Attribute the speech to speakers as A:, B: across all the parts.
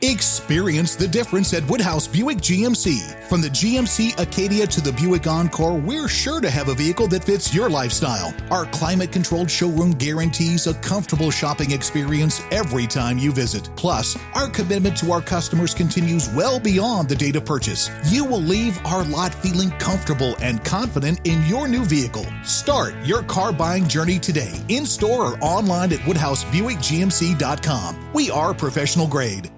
A: Experience the difference at Woodhouse Buick GMC. From the GMC Acadia to the Buick Encore, we're sure to have a vehicle that fits your lifestyle. Our climate-controlled showroom guarantees a comfortable shopping experience every time you visit. Plus, our commitment to our customers continues well beyond the date of purchase. You will leave our lot feeling comfortable and confident in your new vehicle. Start your car buying journey today, in-store or online at WoodhouseBuickGMC.com. We are professional grade.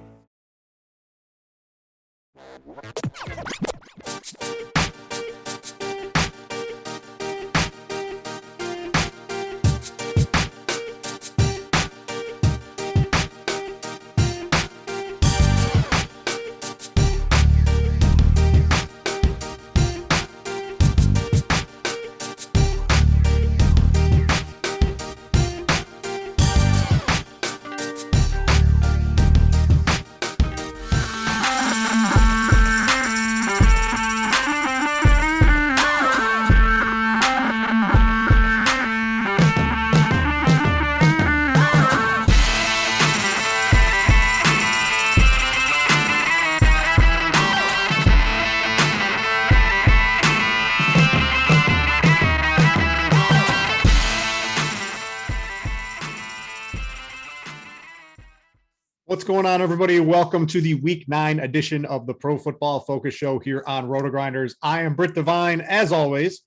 B: What's going on, everybody? Welcome to the Week 9 edition of the Pro Football Focus Show here on RotoGrinders. I am Brit Devine, as always,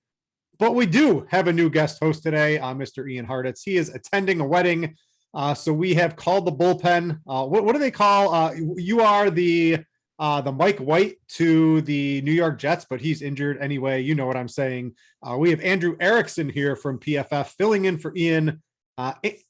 B: but we do have a new guest host today, Mr. Ian Hartitz. He is attending a wedding, so we have called the bullpen. What do they call? You are the Mike White to the New York Jets, but he's injured anyway. You know what I'm saying. We have Andrew Erickson here from PFF filling in for Ian.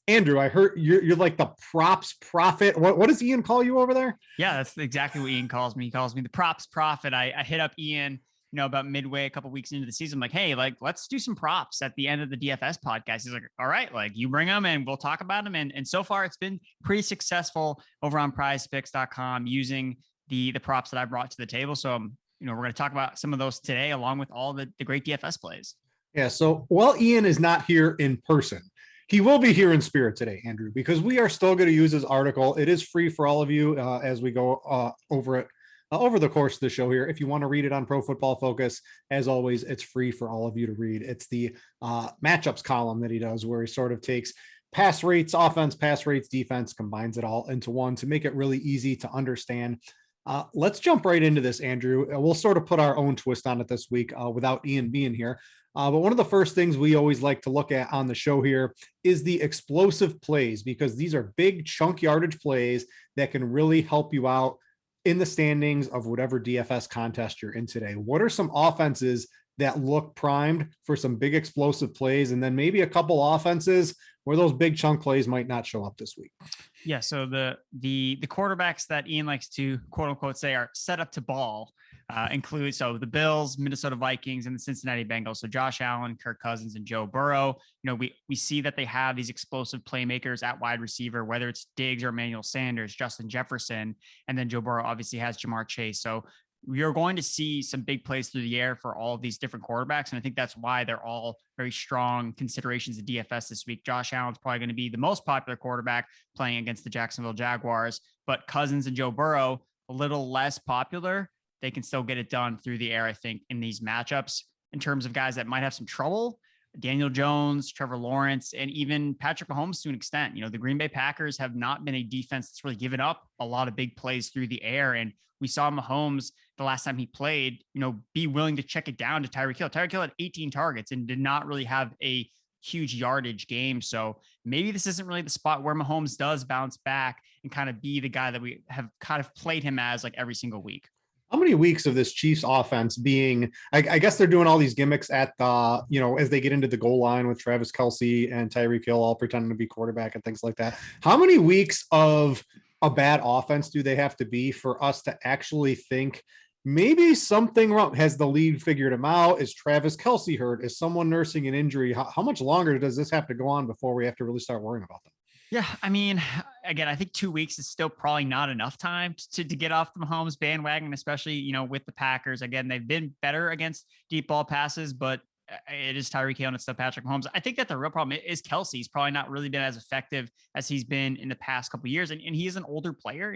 B: Andrew, I heard you're like the props prophet. What does Ian call you over there?
C: Yeah, that's exactly what Ian calls me. He calls me the props prophet. I hit up Ian, about midway, a couple weeks into the season. I'm like, hey, let's do some props at the end of the DFS podcast. He's like, all right, you bring them and we'll talk about them. And so far it's been pretty successful over on prizepicks.com using the props that I brought to the table. So, we're going to talk about some of those today, along with all the great DFS plays.
B: Yeah. So while Ian is not here in person, he will be here in spirit today, Andrew, because we are still going to use his article. It is free for all of you as we go over it over the course of the show here. If you want to read it on Pro Football Focus, as always, it's free for all of you to read. It's the matchups column that he does, where he sort of takes pass rates, offense, pass rates, defense, combines it all into one to make it really easy to understand. Let's jump right into this, Andrew. We'll sort of put our own twist on it this week without Ian being here. But one of the first things we always like to look at on the show here is the explosive plays, because these are big chunk yardage plays that can really help you out in the standings of whatever DFS contest you're in today. What are some offenses that look primed for some big explosive plays, and then maybe a couple offenses where those big chunk plays might not show up this week?
C: Yeah. So the quarterbacks that Ian likes to quote unquote say are set up to ball include the Bills, Minnesota Vikings, and the Cincinnati Bengals. So Josh Allen, Kirk Cousins, and Joe Burrow. We see that they have these explosive playmakers at wide receiver, whether it's Diggs or Emmanuel Sanders, Justin Jefferson, and then Joe Burrow obviously has Jamar Chase. So you're going to see some big plays through the air for all of these different quarterbacks. And I think that's why they're all very strong considerations of DFS this week. Josh Allen's probably going to be the most popular quarterback playing against the Jacksonville Jaguars, but Cousins and Joe Burrow, a little less popular. They can still get it done through the air, I think, in these matchups. In terms of guys that might have some trouble, Daniel Jones, Trevor Lawrence, and even Patrick Mahomes to an extent. The Green Bay Packers have not been a defense that's really given up a lot of big plays through the air. And we saw Mahomes the last time he played, be willing to check it down to Tyreek Hill. Tyreek Hill had 18 targets and did not really have a huge yardage game. So maybe this isn't really the spot where Mahomes does bounce back and kind of be the guy that we have kind of played him as every single week.
B: How many weeks of this Chiefs offense being, I guess they're doing all these gimmicks at the, as they get into the goal line with Travis Kelce and Tyreek Hill all pretending to be quarterback and things like that. How many weeks of a bad offense do they have to be for us to actually think maybe something wrong? Has the league figured him out? Is Travis Kelce hurt? Is someone nursing an injury? How much longer does this have to go on before we have to really start worrying about them?
C: Yeah, I mean, again, I think 2 weeks is still probably not enough time to get off the Mahomes bandwagon, especially, with the Packers. Again, they've been better against deep ball passes, but it is Tyreek Hill and it's still Patrick Mahomes. I think that the real problem is Kelsey. He's probably not really been as effective as he's been in the past couple of years. And he is an older player.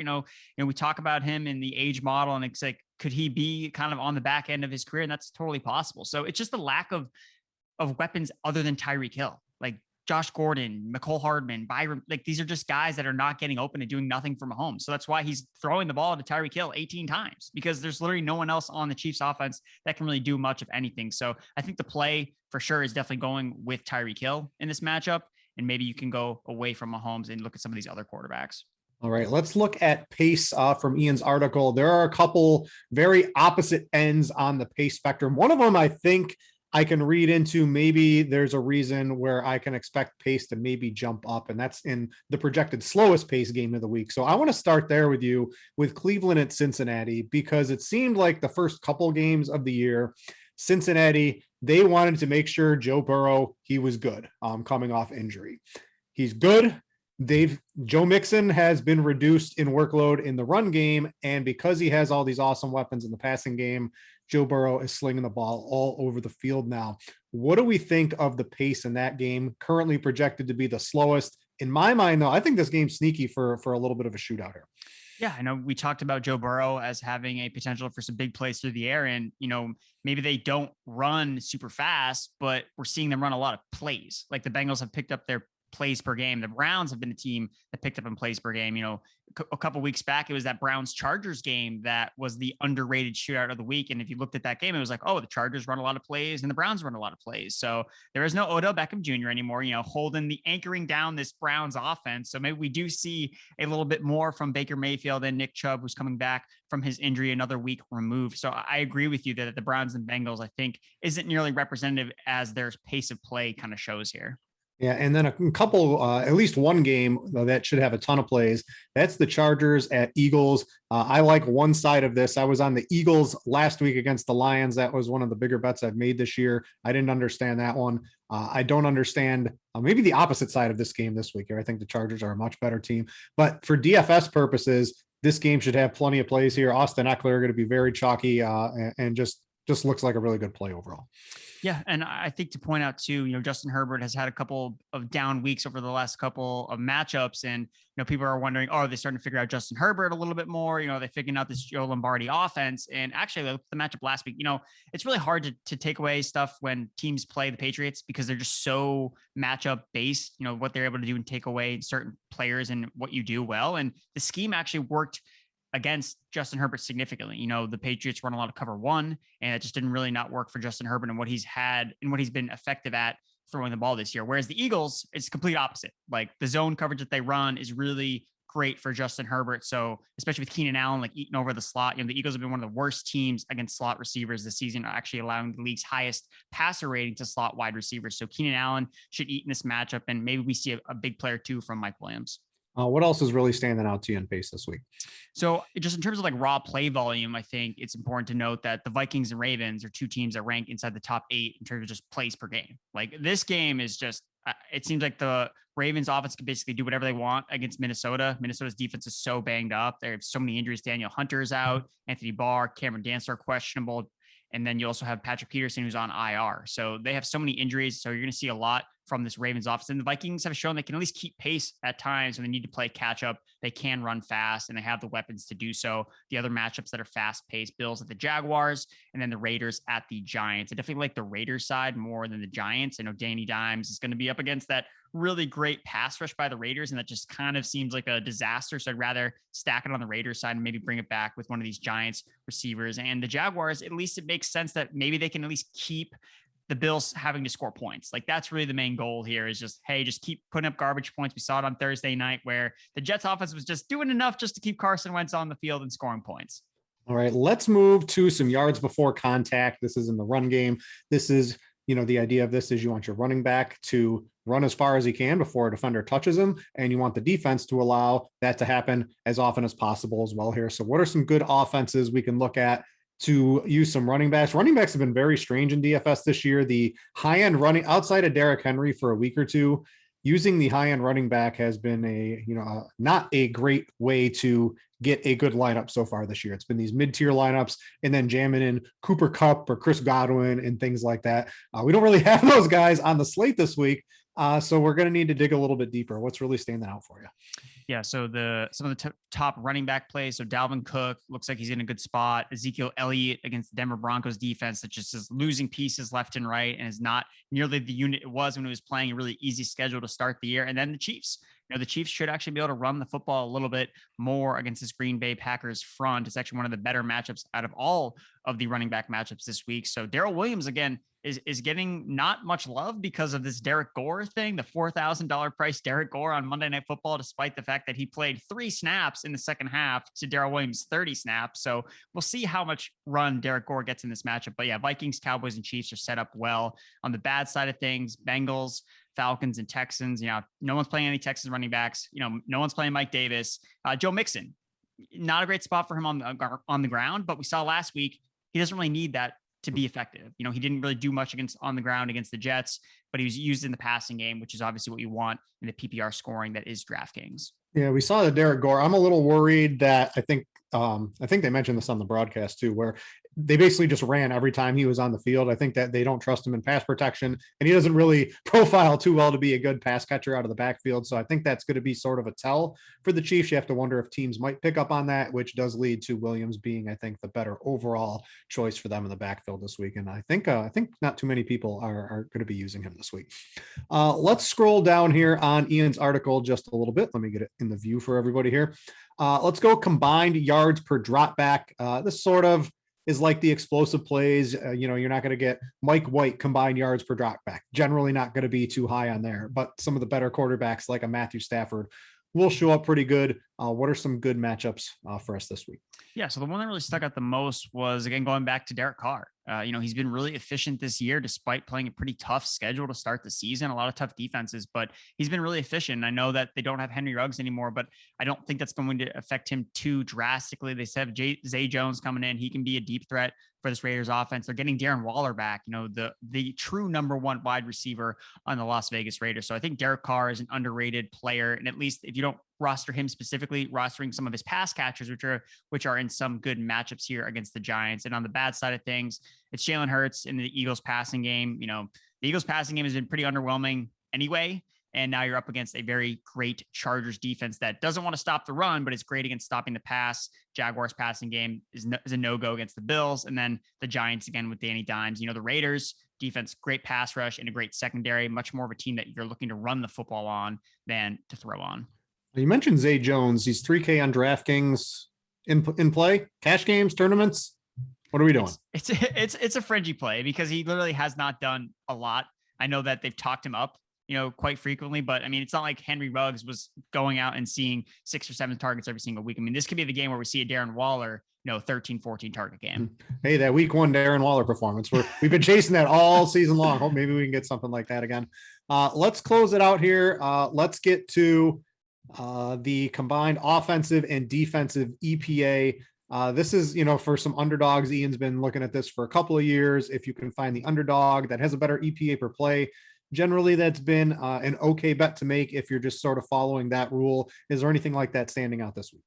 C: We talk about him in the age model, and it's like, could he be kind of on the back end of his career? And that's totally possible. So it's just the lack of weapons other than Tyreek Hill. Like Josh Gordon, McCole Hardman, Byron, like these are just guys that are not getting open and doing nothing for Mahomes. So that's why he's throwing the ball to Tyreek Hill 18 times, because there's literally no one else on the Chiefs offense that can really do much of anything. So I think the play for sure is definitely going with Tyreek Hill in this matchup. And maybe you can go away from Mahomes and look at some of these other quarterbacks.
B: All right, let's look at pace from Ian's article. There are a couple very opposite ends on the pace spectrum. One of them, I think, I can read into maybe there's a reason where I can expect pace to maybe jump up, and that's in the projected slowest pace game of the week. So I want to start there with you with Cleveland at Cincinnati, because it seemed like the first couple games of the year, Cincinnati, they wanted to make sure Joe Burrow, he was good coming off injury. He's good. Joe Mixon has been reduced in workload in the run game, and because he has all these awesome weapons in the passing game, Joe Burrow is slinging the ball all over the field now. What do we think of the pace in that game, currently projected to be the slowest? In my mind, though, I think this game's sneaky for a little bit of a shootout here.
C: Yeah, I know we talked about Joe Burrow as having a potential for some big plays through the air, and maybe they don't run super fast, but we're seeing them run a lot of plays. Like the Bengals have picked up their plays per game. The Browns have been a team that picked up in plays per game. A couple of weeks back, it was that Browns Chargers game that was the underrated shootout of the week. And if you looked at that game, it was like, oh, the Chargers run a lot of plays and the Browns run a lot of plays. So there is no Odell Beckham Jr. anymore, holding the anchoring down this Browns offense. So maybe we do see a little bit more from Baker Mayfield and Nick Chubb, who's coming back from his injury, another week removed. So I agree with you that the Browns and Bengals, I think, isn't nearly representative as their pace of play kind of shows here.
B: Yeah, and then a couple, at least one game that should have a ton of plays. That's the Chargers at Eagles. I like one side of this. I was on the Eagles last week against the Lions. That was one of the bigger bets I've made this year. I didn't understand that one. I don't understand maybe the opposite side of this game this week here. I think the Chargers are a much better team. But for DFS purposes, this game should have plenty of plays here. Austin Eckler going to be very chalky and just looks like a really good play overall.
C: Yeah. And I think to point out too, Justin Herbert has had a couple of down weeks over the last couple of matchups. And, people are wondering, are they starting to figure out Justin Herbert a little bit more? They're figuring out this Joe Lombardi offense. And actually the matchup last week, it's really hard to take away stuff when teams play the Patriots, because they're just so matchup based, what they're able to do and take away certain players and what you do well. And the scheme actually worked against Justin Herbert significantly. The Patriots run a lot of cover one, and it just didn't really not work for Justin Herbert and what he's had and what he's been effective at throwing the ball this year. Whereas the Eagles, it's complete opposite. Like the zone coverage that they run is really great for Justin Herbert. So especially with Keenan Allen, like eating over the slot, the Eagles have been one of the worst teams against slot receivers this season, actually allowing the league's highest passer rating to slot wide receivers. So Keenan Allen should eat in this matchup, and maybe we see a big player too from Mike Williams.
B: What else is really standing out to you in pace this week?
C: So just in terms of like raw play volume, I think it's important to note that the Vikings and Ravens are two teams that rank inside the top 8 in terms of just plays per game. Like this game is just, it seems like the Ravens offense can basically do whatever they want against Minnesota. Minnesota's defense is so banged up. They have so many injuries. Daniel Hunter's out, Anthony Barr, Cameron Dancer questionable. And then you also have Patrick Peterson, who's on IR. So they have so many injuries. So you're going to see a lot from this Ravens offense. And the Vikings have shown they can at least keep pace at times when they need to play catch up. They can run fast, and they have the weapons to do so. The other matchups that are fast paced, Bills at the Jaguars, and then the Raiders at the Giants. I definitely like the Raiders side more than the Giants. I know Danny Dimes is going to be up against that really great pass rush by the Raiders, and that just kind of seems like a disaster. So I'd rather stack it on the Raiders side and maybe bring it back with one of these Giants receivers. And the Jaguars, at least it makes sense that maybe they can at least keep the Bills having to score points. Like that's really the main goal here is just, hey, just keep putting up garbage points. We saw it on Thursday night where the Jets offense was just doing enough just to keep Carson Wentz on the field and scoring points.
B: All right, let's move to some yards before contact. This is in the run game. This is, the idea of this is you want your running back to run as far as he can before a defender touches him, and you want the defense to allow that to happen as often as possible as well here. So what are some good offenses we can look at to use some running backs? Running backs have been very strange in DFS this year. The high-end running outside of Derrick Henry for a week or two, using the high end running back has been not a great way to get a good lineup so far this year. It's been these mid-tier lineups and then jamming in Cooper Kupp or Chris Godwin and things like that. We don't really have those guys on the slate this week. So we're going to need to dig a little bit deeper. What's really standing out for you?
C: Yeah, so some of the top running back plays. So Dalvin Cook looks like he's in a good spot. Ezekiel Elliott against the Denver Broncos defense that just is losing pieces left and right and is not nearly the unit it was when it was playing a really easy schedule to start the year. And then the Chiefs. The Chiefs should actually be able to run the football a little bit more against this Green Bay Packers front. It's actually one of the better matchups out of all of the running back matchups this week. So Darrell Williams, again, is getting not much love because of this Derek Gore thing, the $4,000 price Derek Gore on Monday Night Football, despite the fact that he played 3 snaps in the second half to Darrell Williams' 30 snaps. So we'll see how much run Derek Gore gets in this matchup. But yeah, Vikings, Cowboys, and Chiefs are set up well. On the bad side of things, Bengals, Falcons, and Texans, no one's playing any Texans running backs. No one's playing Mike Davis. Joe Mixon, not a great spot for him on the ground, but we saw last week, he doesn't really need that to be effective. He didn't really do much on the ground against the Jets, but he was used in the passing game, which is obviously what you want in the PPR scoring that is DraftKings.
B: Yeah, we saw the Derek Gore. I'm a little worried that I think they mentioned this on the broadcast too, where they basically just ran every time he was on the field. I think that they don't trust him in pass protection, and he doesn't really profile too well to be a good pass catcher out of the backfield. So I think that's going to be sort of a tell for the Chiefs. You have to wonder if teams might pick up on that, which does lead to Williams being, I think, the better overall choice for them in the backfield this week. And I think not too many people are going to be using him this week. Let's scroll down here on Ian's article just a little bit. Let me get it in the view for everybody here. Let's go combined yards per drop back. This sort of is like the explosive plays. You're not going to get Mike White combined yards per drop back. Generally not going to be too high on there, but some of the better quarterbacks like a Matthew Stafford will show up pretty good. What are some good matchups for us this week?
C: Yeah, so the one that really stuck out the most was, again, going back to Derek Carr. He's been really efficient this year, despite playing a pretty tough schedule to start the season, a lot of tough defenses, but he's been really efficient. I know that they don't have Henry Ruggs anymore, but I don't think that's going to affect him too drastically. They have Zay Jones coming in. He can be a deep threat for this Raiders offense. They're getting Darren Waller back, the true number one wide receiver on the Las Vegas Raiders. So I think Derek Carr is an underrated player. And at least if you don't roster him specifically, rostering some of his pass catchers, which are in some good matchups here against the Giants. And on the bad side of things, it's Jalen Hurts in the Eagles passing game. The Eagles passing game has been pretty underwhelming anyway. And now you're up against a very great Chargers defense that doesn't want to stop the run, but it's great against stopping the pass. Jaguars passing game is a no-go against the Bills. And then the Giants again with Danny Dimes. The Raiders defense, great pass rush and a great secondary, much more of a team that you're looking to run the football on than to throw on.
B: You mentioned Zay Jones. He's 3K on DraftKings in play, cash games, tournaments. What are we doing?
C: It's a fringy play because he literally has not done a lot. I know that they've talked him up, quite frequently, but I mean, it's not like Henry Ruggs was going out and seeing 6 or 7 targets every single week. I mean, this could be the game where we see a Darren Waller, 13, 14 target game.
B: Hey, that week 1 Darren Waller performance. We've been chasing that all season long. Hope maybe we can get something like that again. Let's close it out here. Let's get to the combined offensive and defensive EPA. This is, for some underdogs. Ian's been looking at this for a couple of years. If you can find the underdog that has a better EPA per play, generally that's been an okay bet to make if you're just sort of following that rule. Is there anything like that standing out this week?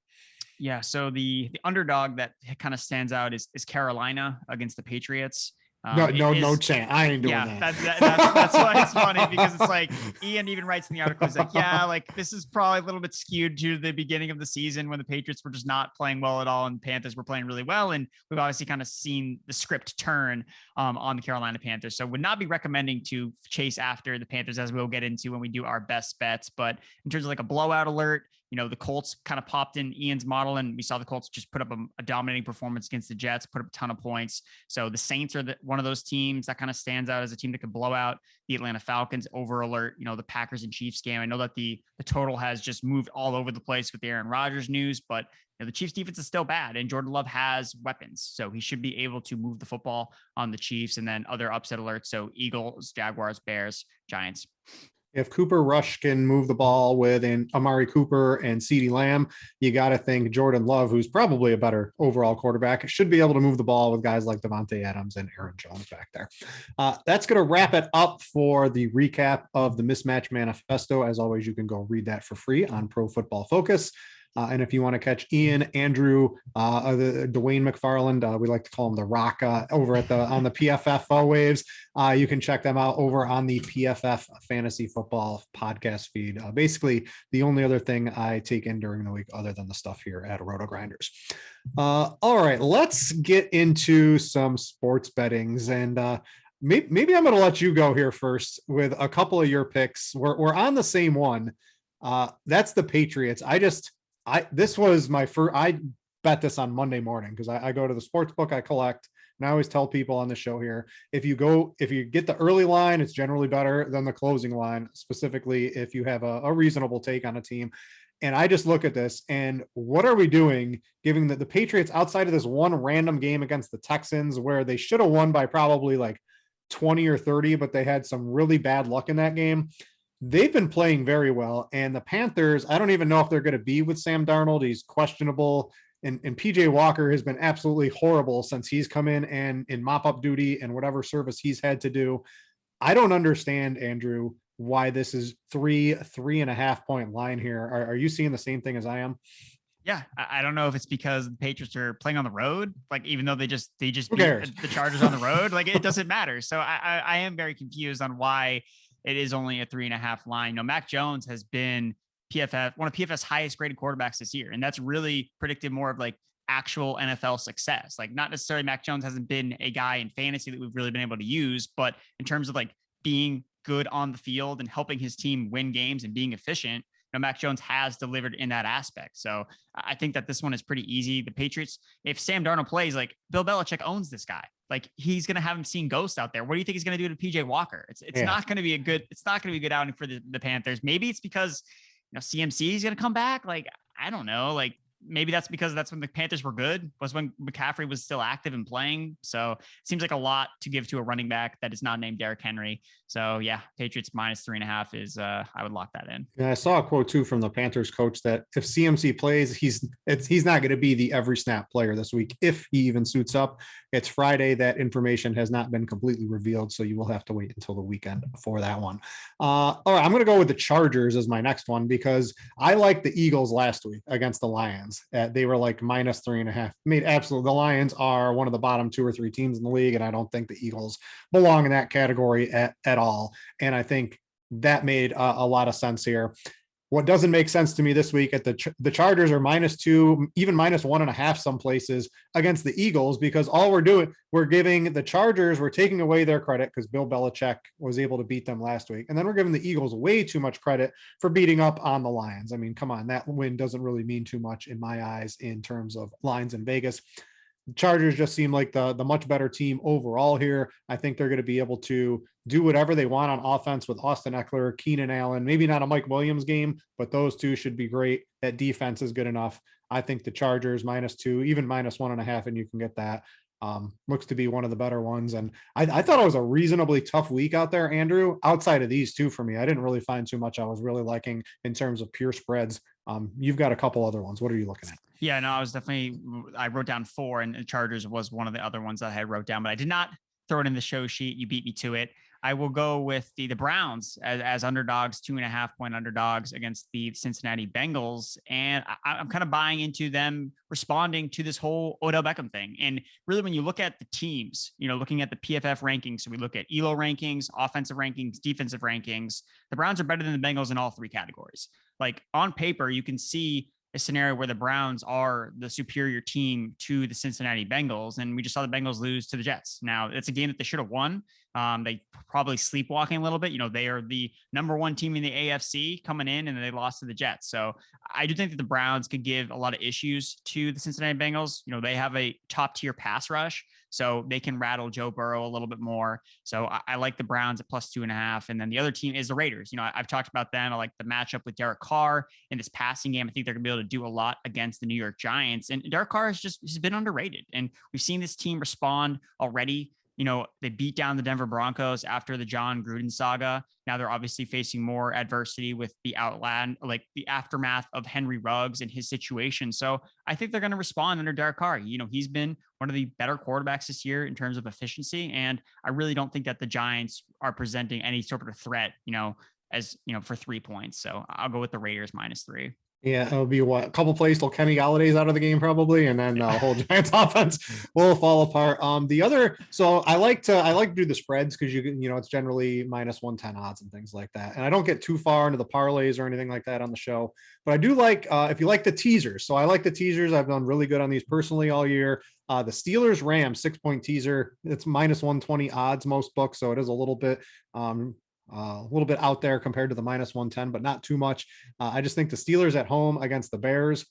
C: Yeah. So the underdog that kind of stands out is Carolina against the Patriots.
B: No chance. I ain't doing that.
C: That's why it's funny, because it's like Ian even writes in the article, he's like, yeah, like this is probably a little bit skewed to the beginning of the season when the Patriots were just not playing well at all and Panthers were playing really well. And we've obviously kind of seen the script turn on the Carolina Panthers. So would not be recommending to chase after the Panthers, as we'll get into when we do our best bets. But in terms of like a blowout alert, the Colts kind of popped in Ian's model, and we saw the Colts just put up a dominating performance against the Jets, put up a ton of points. So the Saints are one of those teams that kind of stands out as a team that could blow out the Atlanta Falcons. Over alert, the Packers and Chiefs game. I know that the total has just moved all over the place with the Aaron Rodgers news, but the Chiefs defense is still bad, and Jordan Love has weapons, so he should be able to move the football on the Chiefs. And then other upset alerts: so Eagles, Jaguars, Bears, Giants.
B: If Cooper Rush can move the ball with Amari Cooper and CeeDee Lamb, you got to think Jordan Love, who's probably a better overall quarterback, should be able to move the ball with guys like Devontae Adams and Aaron Jones back there. That's going to wrap it up for the recap of the Mismatch Manifesto. As always, you can go read that for free on Pro Football Focus. And if you want to catch Ian, Andrew, Dwayne McFarland, we like to call him the Rock, over on the PFF waves, you can check them out over on the PFF Fantasy Football podcast feed. Basically, the only other thing I take in during the week other than the stuff here at RotoGrinders. All right, let's get into some sports bettings, and maybe I'm going to let you go here first with a couple of your picks. We're on the same one. That's the Patriots. This was my first, I bet this on Monday morning because I go to the sports book I collect, and I always tell people on the show here, if you get the early line, it's generally better than the closing line, specifically if you have a reasonable take on a team. And I just look at this and what are we doing giving the Patriots outside of this one random game against the Texans where they should have won by probably like 20 or 30, but they had some really bad luck in that game. They've been playing very well. And the Panthers, I don't even know if they're going to be with Sam Darnold. He's questionable. And PJ Walker has been absolutely horrible since he's come in mop-up duty and whatever service he's had to do. I don't understand, Andrew, why this is 3.5 point line here. Are you seeing the same thing as I am?
C: Yeah, I don't know if it's because the Patriots are playing on the road, like even though they just beat the Chargers on the road, like it doesn't matter. So I am very confused on why it is only a 3.5 line. Mac Jones has been one of PFF's highest graded quarterbacks this year. And that's really predicted more of like actual NFL success. Like not necessarily Mac Jones hasn't been a guy in fantasy that we've really been able to use, but in terms of like being good on the field and helping his team win games and being efficient, Mac Jones has delivered in that aspect. So I think that this one is pretty easy. The Patriots, if Sam Darnold plays, like Bill Belichick owns this guy. Like he's going to have him seeing ghosts out there. What do you think he's going to do to PJ Walker? It's not going to be a good outing for the Panthers. Maybe it's because, CMC is going to come back. Like, I don't know. Like maybe that's because that's when the Panthers were good, was when McCaffrey was still active and playing. So it seems like a lot to give to a running back that is not named Derrick Henry. So yeah, Patriots minus 3.5 is I would lock that in.
B: Yeah, I saw a quote too from the Panthers coach that if CMC plays, he's not going to be the every snap player this week if he even suits up. It's Friday. That information has not been completely revealed, so you will have to wait until the weekend for that one. All right, I'm going to go with the Chargers as my next one because I liked the Eagles last week against the Lions. They were like minus 3.5. Absolutely. The Lions are one of the bottom 2 or 3 teams in the league, and I don't think the Eagles belong in that category at all. And I think that made a lot of sense here. What doesn't make sense to me this week at the Chargers are -2, even -1.5 some places against the Eagles, because all we're giving the Chargers, we're taking away their credit because Bill Belichick was able to beat them last week. And then we're giving the Eagles way too much credit for beating up on the Lions. I mean, come on, that win doesn't really mean too much in my eyes in terms of lines in Vegas. The Chargers just seem like the much better team overall here. I think they're going to be able to do whatever they want on offense with Austin Eckler, Keenan Allen, maybe not a Mike Williams game, but those two should be great. That defense is good enough. I think the Chargers -2, even -1.5, and you can get that. Looks to be one of the better ones. And I thought it was a reasonably tough week out there, Andrew, outside of these two for me. I didn't really find too much I was really liking in terms of pure spreads. You've got a couple other ones. What are you looking at?
C: Yeah, no, I wrote down 4 and the Chargers was one of the other ones that I had wrote down, but I did not throw it in the show sheet. You beat me to it. I will go with the Browns as underdogs, 2.5 point underdogs against the Cincinnati Bengals. And I'm kind of buying into them responding to this whole Odell Beckham thing. And really, when you look at the teams, looking at the PFF rankings, so we look at ELO rankings, offensive rankings, defensive rankings, the Browns are better than the Bengals in all 3 categories. Like on paper, you can see a scenario where the Browns are the superior team to the Cincinnati Bengals. And we just saw the Bengals lose to the Jets. Now it's a game that they should have won. They probably sleepwalking a little bit. They are the number 1 team in the AFC coming in, and they lost to the Jets. So I do think that the Browns could give a lot of issues to the Cincinnati Bengals. They have a top tier pass rush, so they can rattle Joe Burrow a little bit more. So I like the Browns at +2.5. And then the other team is the Raiders. I've talked about them. I like the matchup with Derek Carr in this passing game. I think they're going to be able to do a lot against the New York Giants. And Derek Carr he's been underrated. And we've seen this team respond already they beat down the Denver Broncos after the John Gruden saga. Now they're obviously facing more adversity with the the aftermath of Henry Ruggs and his situation. So I think they're going to respond under Derek Carr. He's been one of the better quarterbacks this year in terms of efficiency. And I really don't think that the Giants are presenting any sort of threat, for 3 points. So I'll go with the Raiders -3.
B: Yeah, it'll be a couple plays till Kenny Galladay's out of the game probably, and then the whole Giants offense will fall apart. So I like to do the spreads because it's generally -110 odds and things like that. And I don't get too far into the parlays or anything like that on the show, but I do like if you like the teasers. So I like the teasers. I've done really good on these personally all year. The Steelers Rams 6-point teaser. It's -120 odds most books, so it is a little bit out there compared to the -110, but not too much. I just think the Steelers at home against the Bears.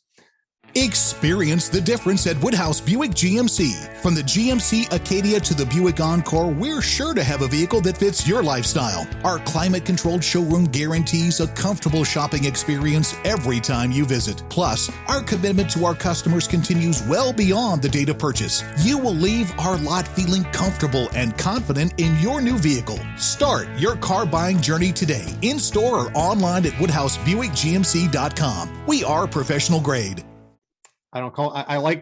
A: Experience the difference at Woodhouse Buick GMC. From the GMC Acadia to the Buick Encore, we're sure to have a vehicle that fits your lifestyle. Our climate-controlled showroom guarantees a comfortable shopping experience every time you visit. Plus, our commitment to our customers continues well beyond the date of purchase. You will leave our lot feeling comfortable and confident in your new vehicle. Start your car buying journey today, in-store or online at WoodhouseBuickGMC.com. We are professional grade.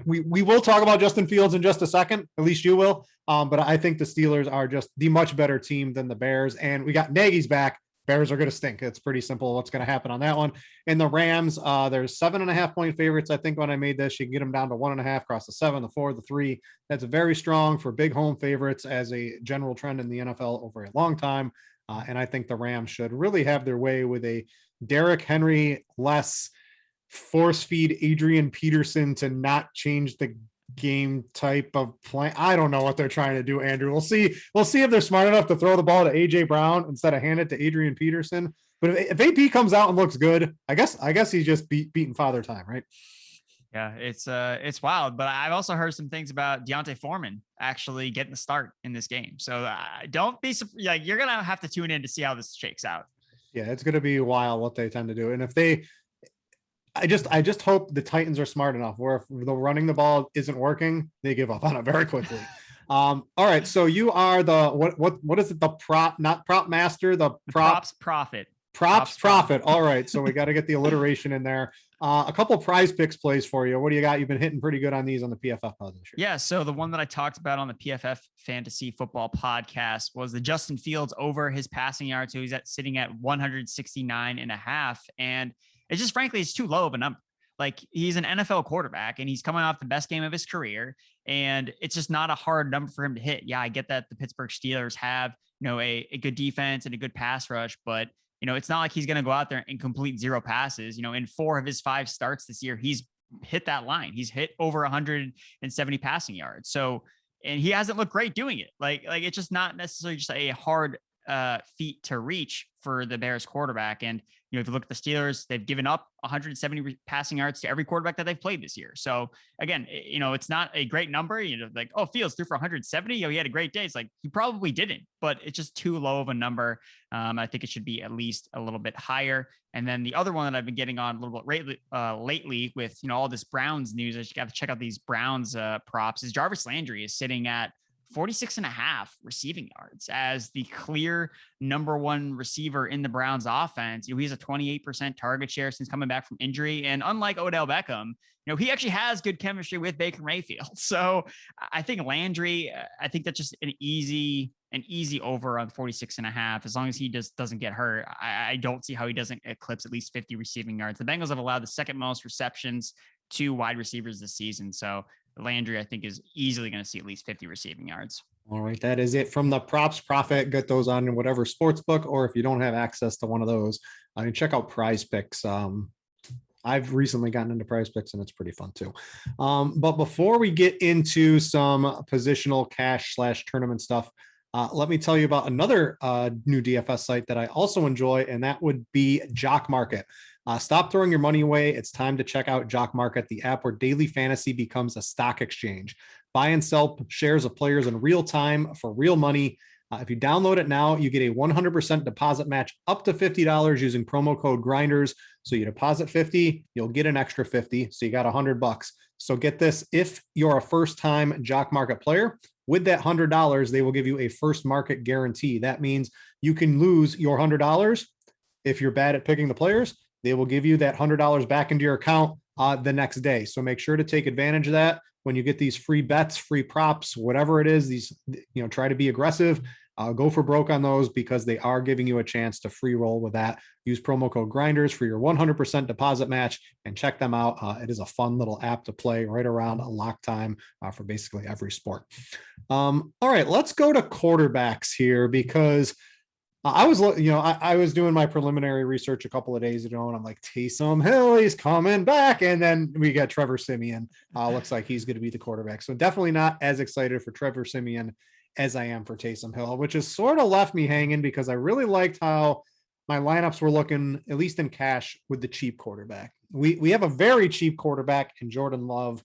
B: We will talk about Justin Fields in just a second. At least you will. But I think the Steelers are just the much better team than the Bears. And we got Nagy's back. Bears are going to stink. It's pretty simple what's going to happen on that one. And the Rams, there's 7.5-point favorites. I think when I made this, you can get them down to 1.5 across the 7, the 4, the 3. That's very strong for big home favorites as a general trend in the NFL over a long time. And I think the Rams should really have their way with a Derrick Henry less force feed Adrian Peterson to not change the game type of play. I don't know what they're trying to do, Andrew. We'll see if they're smart enough to throw the ball to AJ Brown instead of hand it to Adrian Peterson. But if AP comes out and looks good, I guess he's just beating father time, right?
C: Yeah, it's wild. But I've also heard some things about Deontay Foreman actually getting the start in this game. So don't be you're gonna have to tune in to see how this shakes out.
B: Yeah, it's gonna be wild what they tend to do. And if I just hope the Titans are smart enough where if the running the ball isn't working, they give up on it very quickly. All right. So you are the, what is it? The not prop master, the
C: props prophet.
B: Props profit. All right. So we got to get the alliteration in there. A couple prize picks plays for you. What do you got? You've been hitting pretty good on these on the PFF pod this year.
C: Yeah. So the one that I talked about on the PFF Fantasy Football podcast was the Justin Fields over his passing yards. So he's sitting at 169.5. And it's just, frankly, it's too low of a number. Like, he's an NFL quarterback and he's coming off the best game of his career. And it's just not a hard number for him to hit. Yeah, I get that the Pittsburgh Steelers have, a good defense and a good pass rush, but it's not like he's going to go out there and complete 0 passes. In 4 of his 5 starts this year, he's hit that line. He's hit over 170 passing yards. So, and he hasn't looked great doing it. Like it's just not necessarily just a hard feat to reach for the Bears quarterback. And, if you look at the Steelers, they've given up 170 passing yards to every quarterback that they've played this year. So again, it's not a great number, Fields threw for 170. He had a great day. It's like, he probably didn't, but it's just too low of a number. I think it should be at least a little bit higher. And then the other one that I've been getting on a little bit lately with, all this Browns news, I just got to check out these Browns props, is Jarvis Landry is sitting at 46.5 receiving yards as the clear number 1 receiver in the Browns offense. He has a 28% target share since coming back from injury. And unlike Odell Beckham, he actually has good chemistry with Baker Mayfield. So I think Landry, I think that's just an easy over on 46.5. As long as he doesn't get hurt, I don't see how he doesn't eclipse at least 50 receiving yards. The Bengals have allowed the second most receptions to wide receivers this season. So Landry, I think, is easily going to see at least 50 receiving yards.
B: All right. That is it from the props profit. Get those on whatever sports book, or if you don't have access to one of those, you can check out Prize Picks. I've recently gotten into Prize Picks and it's pretty fun too. But before we get into some positional cash / tournament stuff, let me tell you about another new DFS site that I also enjoy, and that would be Jock Market. Stop throwing your money away. It's time to check out Jock Market, the app where daily fantasy becomes a stock exchange. Buy and sell shares of players in real time for real money. If you download it now, you get a 100% deposit match up to $50 using promo code Grinders. So you deposit 50, you'll get an extra 50. So you got $100. So get this. If you're a first-time Jock Market player, With that $100, they will give you a first market guarantee. That means you can lose your $100. If you're bad at picking the players, they will give you that $100 back into your account the next day. So make sure to take advantage of that when you get these free bets, free props, whatever it is. These, try to be aggressive. Go for broke on those because they are giving you a chance to free roll with that. Use promo code Grinders for your 100% deposit match and check them out. It is a fun little app to play right around a lock time for basically every sport. All right, let's go to quarterbacks here because I was doing my preliminary research a couple of days ago, and I'm like, Taysom Hill, he's coming back. And then we got Trevor Siemian. Looks like he's going to be the quarterback. So definitely not as excited for Trevor Siemian as I am for Taysom Hill, which has sort of left me hanging because I really liked how my lineups were looking, at least in cash, with the cheap quarterback. We have a very cheap quarterback in Jordan Love,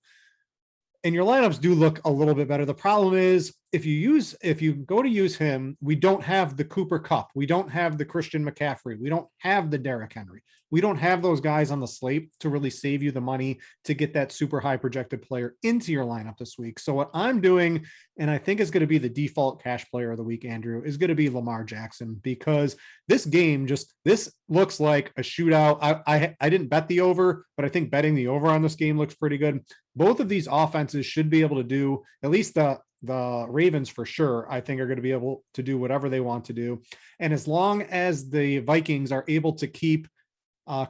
B: and your lineups do look a little bit better. The problem is if you go to use him, we don't have the Cooper Kupp. We don't have the Christian McCaffrey. We don't have the Derrick Henry. We don't have those guys on the slate to really save you the money to get that super high projected player into your lineup this week. So what I'm doing, and I think is going to be the default cash player of the week, Andrew, is going to be Lamar Jackson, because this game this looks like a shootout. I didn't bet the over, but I think betting the over on this game looks pretty good. Both of these offenses should be able to do, at least the Ravens for sure, I think are going to be able to do whatever they want to do. And as long as the Vikings are able to keep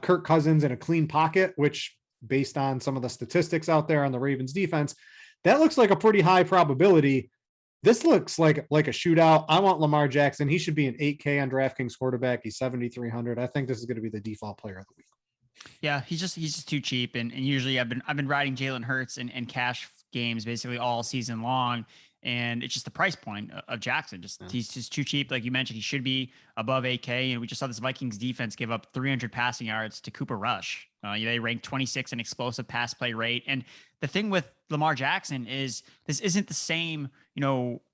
B: Kirk Cousins in a clean pocket, which based on some of the statistics out there on the Ravens defense, that looks like a pretty high probability. This looks like a shootout. I want Lamar Jackson. He should be an 8K on DraftKings quarterback. He's 7,300. I think this is going to be the default player of the week.
C: Yeah, he's just too cheap. And usually I've been riding Jalen Hurts in cash games basically all season long. And it's just the price point of Jackson. He's just too cheap. Like you mentioned, he should be above 8K. And we just saw this Vikings defense give up 300 passing yards to Cooper Rush. They ranked 26 in explosive pass play rate. And the thing with Lamar Jackson is this isn't the same,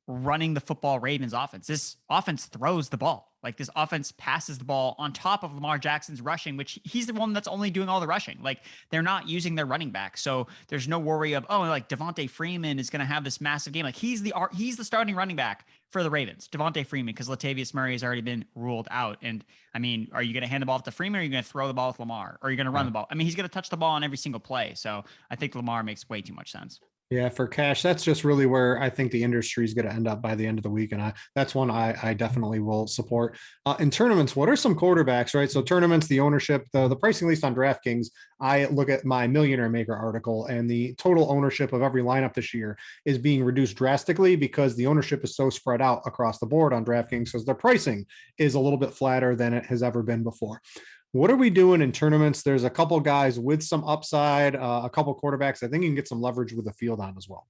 C: running the football Ravens offense. This offense throws the ball. Like this offense passes the ball on top of Lamar Jackson's rushing, which he's the one that's only doing all the rushing. Like they're not using their running back. So there's no worry of, like Devontae Freeman is going to have this massive game. Like he's the starting running back for the Ravens, Devontae Freeman, because Latavius Murray has already been ruled out. And I mean, are you going to hand the ball off to Freeman or are you going to throw the ball with Lamar? Or are you going to run the ball? I mean, he's going to touch the ball on every single play. So I think Lamar makes way too much sense.
B: Yeah, for cash, that's just really where I think the industry is going to end up by the end of the week. And that's one I definitely will support. In tournaments, what are some quarterbacks, right? So tournaments, the ownership, the pricing, at least on DraftKings, I look at my Millionaire Maker article, and the total ownership of every lineup this year is being reduced drastically because the ownership is so spread out across the board on DraftKings, because their pricing is a little bit flatter than it has ever been before. What are we doing in tournaments? There's a couple guys with some upside, a couple quarterbacks. I think you can get some leverage with the field on as well.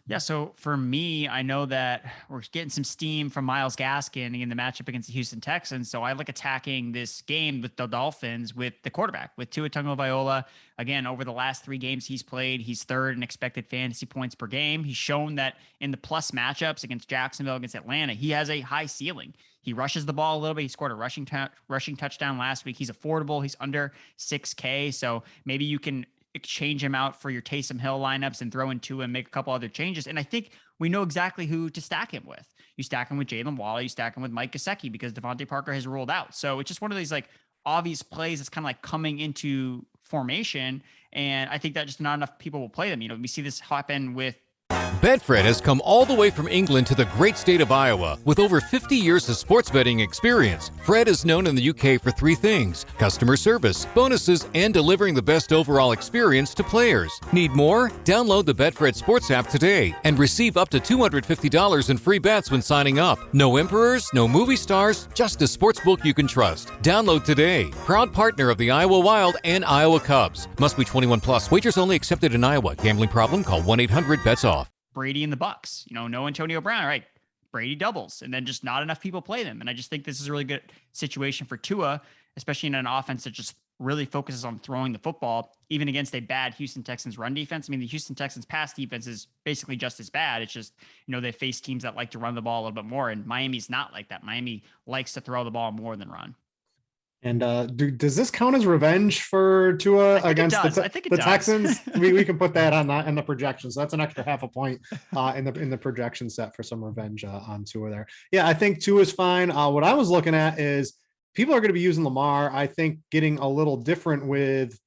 C: Yeah, so for me, I know that we're getting some steam from Myles Gaskin in the matchup against the Houston Texans. So I like attacking this game with the Dolphins with the quarterback, with Tua Tagovailoa. Again, over the last 3 games he's played, he's third in expected fantasy points per game. He's shown that in the plus matchups against Jacksonville, against Atlanta, he has a high ceiling. He rushes the ball a little bit. He scored a rushing touchdown last week. He's affordable. He's under 6K. So maybe you can exchange him out for your Taysom Hill lineups and throw in Tua and make a couple other changes. And I think we know exactly who to stack him with. You stack him with Jalen Waller. You stack him with Mike Gesicki because Devontae Parker has ruled out. So it's just one of these like obvious plays that's kind of like coming into formation. And I think that just not enough people will play them. We see this happen with
D: Betfred has come all the way from England to the great state of Iowa. With over 50 years of sports betting experience, Fred is known in the UK for 3 things: customer service, bonuses, and delivering the best overall experience to players. Need more? Download the Betfred Sports app today and receive up to $250 in free bets when signing up. No emperors, no movie stars, just a sportsbook you can trust. Download today. Proud partner of the Iowa Wild and Iowa Cubs. Must be 21 plus. Wagers only accepted in Iowa. Gambling problem? Call 1-800-BETS-OFF.
C: Brady and the Bucks, no Antonio Brown, right? Brady doubles, and then just not enough people play them. And I just think this is a really good situation for Tua, especially in an offense that just really focuses on throwing the football, even against a bad Houston Texans run defense. I mean, the Houston Texans pass defense is basically just as bad. It's just, they face teams that like to run the ball a little bit more, and Miami's not like that. Miami likes to throw the ball more than run.
B: And does this count as revenge for Tua against
C: I think it
B: the
C: does.
B: Texans? we can put that on the projection. So that's an extra half a point in the projection set for some revenge on Tua there. Yeah, I think Tua is fine. What I was looking at is people are going to be using Lamar. I think getting a little different with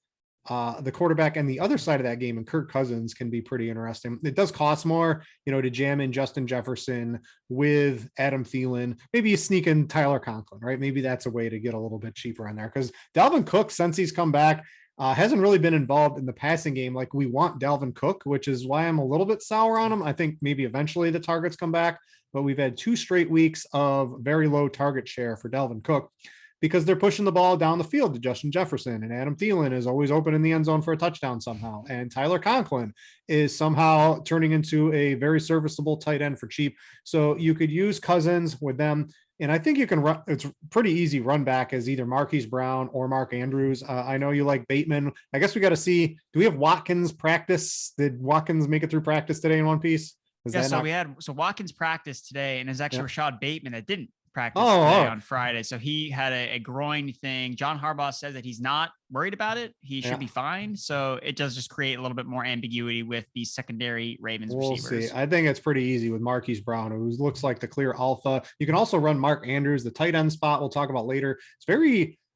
B: the quarterback and the other side of that game, and Kirk Cousins can be pretty interesting. It does cost more, to jam in Justin Jefferson with Adam Thielen. Maybe you sneak in Tyler Conklin, right? Maybe that's a way to get a little bit cheaper on there, because Dalvin Cook, since he's come back, hasn't really been involved in the passing game like we want Dalvin Cook, which is why I'm a little bit sour on him. I think maybe eventually the targets come back, but we've had 2 straight weeks of very low target share for Dalvin Cook, because they're pushing the ball down the field to Justin Jefferson, and Adam Thielen is always open in the end zone for a touchdown somehow. And Tyler Conklin is somehow turning into a very serviceable tight end for cheap. So you could use Cousins with them. And I think you can run, it's pretty easy run back as either Marquise Brown or Mark Andrews. I know you like Bateman. I guess we got to see, do we have Watkins practice? Did Watkins make it through practice today in one piece?
C: So Watkins practiced today, and it's actually Rashad Bateman that didn't practice on Friday. So he had a groin thing. John Harbaugh says that he's not worried about it. He should be fine. So it does just create a little bit more ambiguity with the secondary Ravens receivers.
B: See. I think it's pretty easy with Marquise Brown, who looks like the clear alpha. You can also run Mark Andrews, the tight end spot we'll talk about later.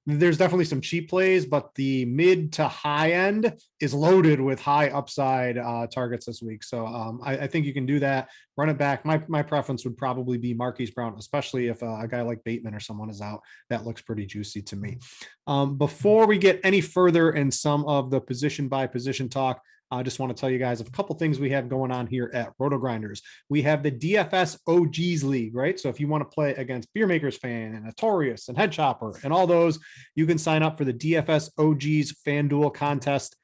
B: There's definitely some cheap plays, but the mid to high end is loaded with high upside targets this week. So I think you can do that. Run it back. My preference would probably be Marquise Brown, especially if a guy like Bateman or someone is out. That looks pretty juicy to me. Before we get any further in some of the position by position talk, I just want to tell you guys of a couple things we have going on here at RotoGrinders. We have the DFS OGs League, right? So if you want to play against Beer Makers Fan and Notorious and Head Chopper and all those, you can sign up for the DFS OGs FanDuel contest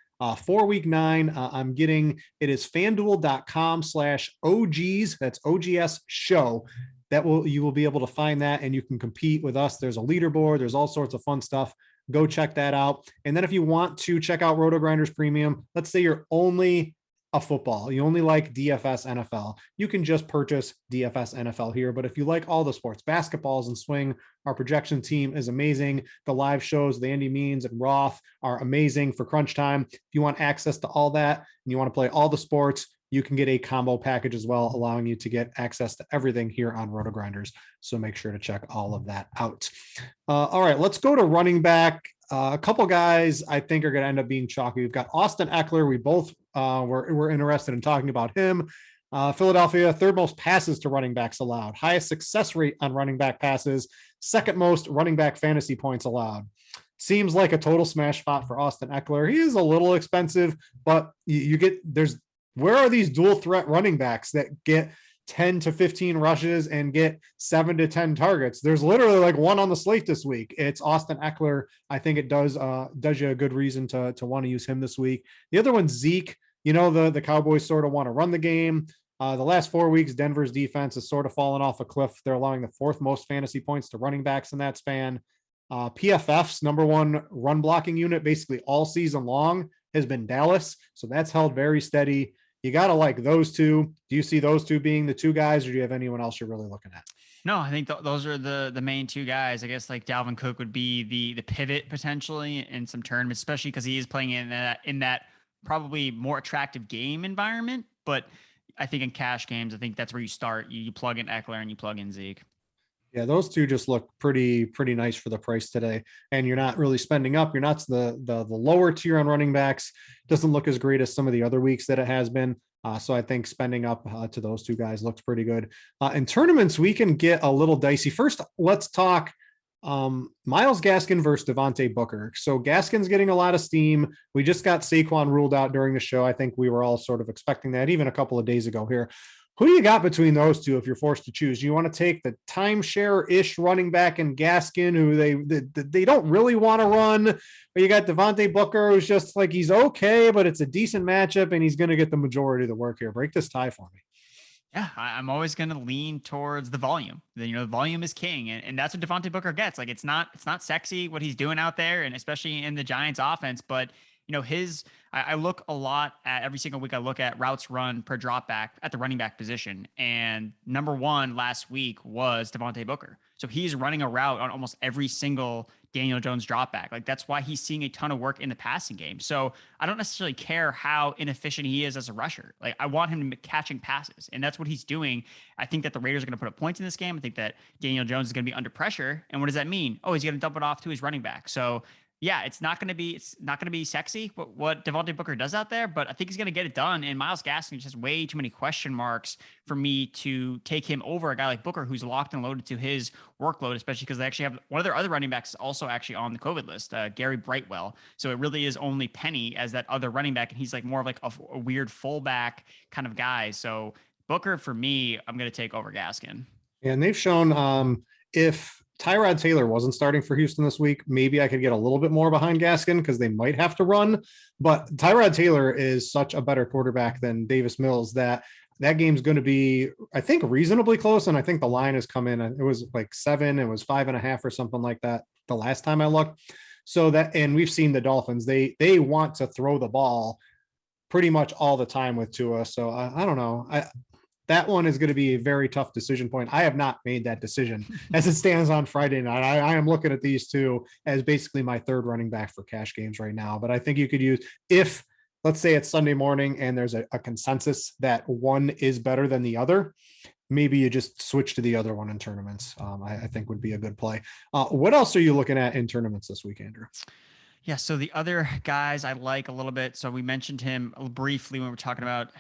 B: for week 9. It is fanduel.com/OGs. That's OGS show. You will be able to find that, and you can compete with us. There's a leaderboard. There's all sorts of fun stuff. Go check that out. And then if you want to check out RotoGrinders Premium, let's say you're only a football, you only like DFS NFL, you can just purchase DFS NFL here. But if you like all the sports, basketballs and swing, our projection team is amazing. The live shows, the Andy Means and Roth, are amazing for crunch time. If you want access to all that and you want to play all the sports, you can get a combo package as well, allowing you to get access to everything here on RotoGrinders. So make sure to check all of that out. All right, let's go to running back. A couple guys I think are going to end up being chalky. We've got Austin Eckler. We both were interested in talking about him. Philadelphia, 3rd most passes to running backs allowed, highest success rate on running back passes, 2nd most running back fantasy points allowed. Seems like a total smash spot for Austin Eckler. He is a little expensive, but where are these dual threat running backs that get 10 to 15 rushes and get 7 to 10 targets? There's literally like one on the slate this week. It's Austin Eckler. I think it does you a good reason to want to use him this week. The other one's Zeke. The Cowboys sort of want to run the game. The last 4 weeks, Denver's defense has sort of fallen off a cliff. They're allowing the 4th most fantasy points to running backs in that span. PFF's number 1 run blocking unit basically all season long has been Dallas. So that's held very steady. You got to like those two. Do you see those two being the 2 guys, or do you have anyone else you're really looking at?
C: No, I think those are the main 2 guys. I guess like Dalvin Cook would be the pivot potentially in some tournaments, especially because he is playing in that probably more attractive game environment. But I think in cash games, I think that's where you start. You plug in Eckler and you plug in Zeke.
B: Yeah, those 2 just look pretty nice for the price today. And you're not really spending up. You're not the lower tier on running backs. Doesn't look as great as some of the other weeks that it has been. So I think spending up to those 2 guys looks pretty good. In tournaments, we can get a little dicey. First, let's talk Myles Gaskin versus Devontae Booker. So Gaskin's getting a lot of steam. We just got Saquon ruled out during the show. I think we were all sort of expecting that even a couple of days ago here. Who do you got between those 2 if you're forced to choose? Do you want to take the timeshare-ish running back in Gaskin, who they don't really want to run, or you got Devontae Booker, who's just like, he's okay, but it's a decent matchup, and he's going to get the majority of the work here? Break this tie for me.
C: Yeah, I'm always going to lean towards the volume. The volume is king, and that's what Devontae Booker gets. Like, it's not sexy what he's doing out there, and especially in the Giants offense, but I look a lot at every single week. I look at routes run per drop back at the running back position. And number 1 last week was Devontae Booker. So he's running a route on almost every single Daniel Jones drop back. Like that's why he's seeing a ton of work in the passing game. So I don't necessarily care how inefficient he is as a rusher. Like I want him to be catching passes, and that's what he's doing. I think that the Raiders are going to put up points in this game. I think that Daniel Jones is going to be under pressure. And what does that mean? Oh, he's going to dump it off to his running back. So yeah, it's not going to be sexy what Devontae Booker does out there, but I think he's going to get it done. And Myles Gaskin just has way too many question marks for me to take him over a guy like Booker, who's locked and loaded to his workload, especially because they actually have one of their other running backs is also actually on the COVID list, Gary Brightwell. So it really is only Penny as that other running back, and he's like more of like a weird fullback kind of guy. So Booker, for me, I'm going to take over Gaskin.
B: And they've shown if Tyrod Taylor wasn't starting for Houston this week, maybe I could get a little bit more behind Gaskin because they might have to run. But Tyrod Taylor is such a better quarterback than Davis Mills that game's going to be, I think, reasonably close. And I think the line has come in. It was like 7, it was 5.5 or something like that the last time I looked. So that, and we've seen the Dolphins, they want to throw the ball pretty much all the time with Tua. So I don't know. That one is going to be a very tough decision point. I have not made that decision as it stands on Friday night. I am looking at these two as basically my third running back for cash games right now. But I think you could use, if let's say it's Sunday morning and there's a consensus that one is better than the other, maybe you just switch to the other one in tournaments. I think would be a good play. What else are you looking at in tournaments this week, Andrew?
C: Yeah, so the other guys I like a little bit. So we mentioned him briefly when we were talking about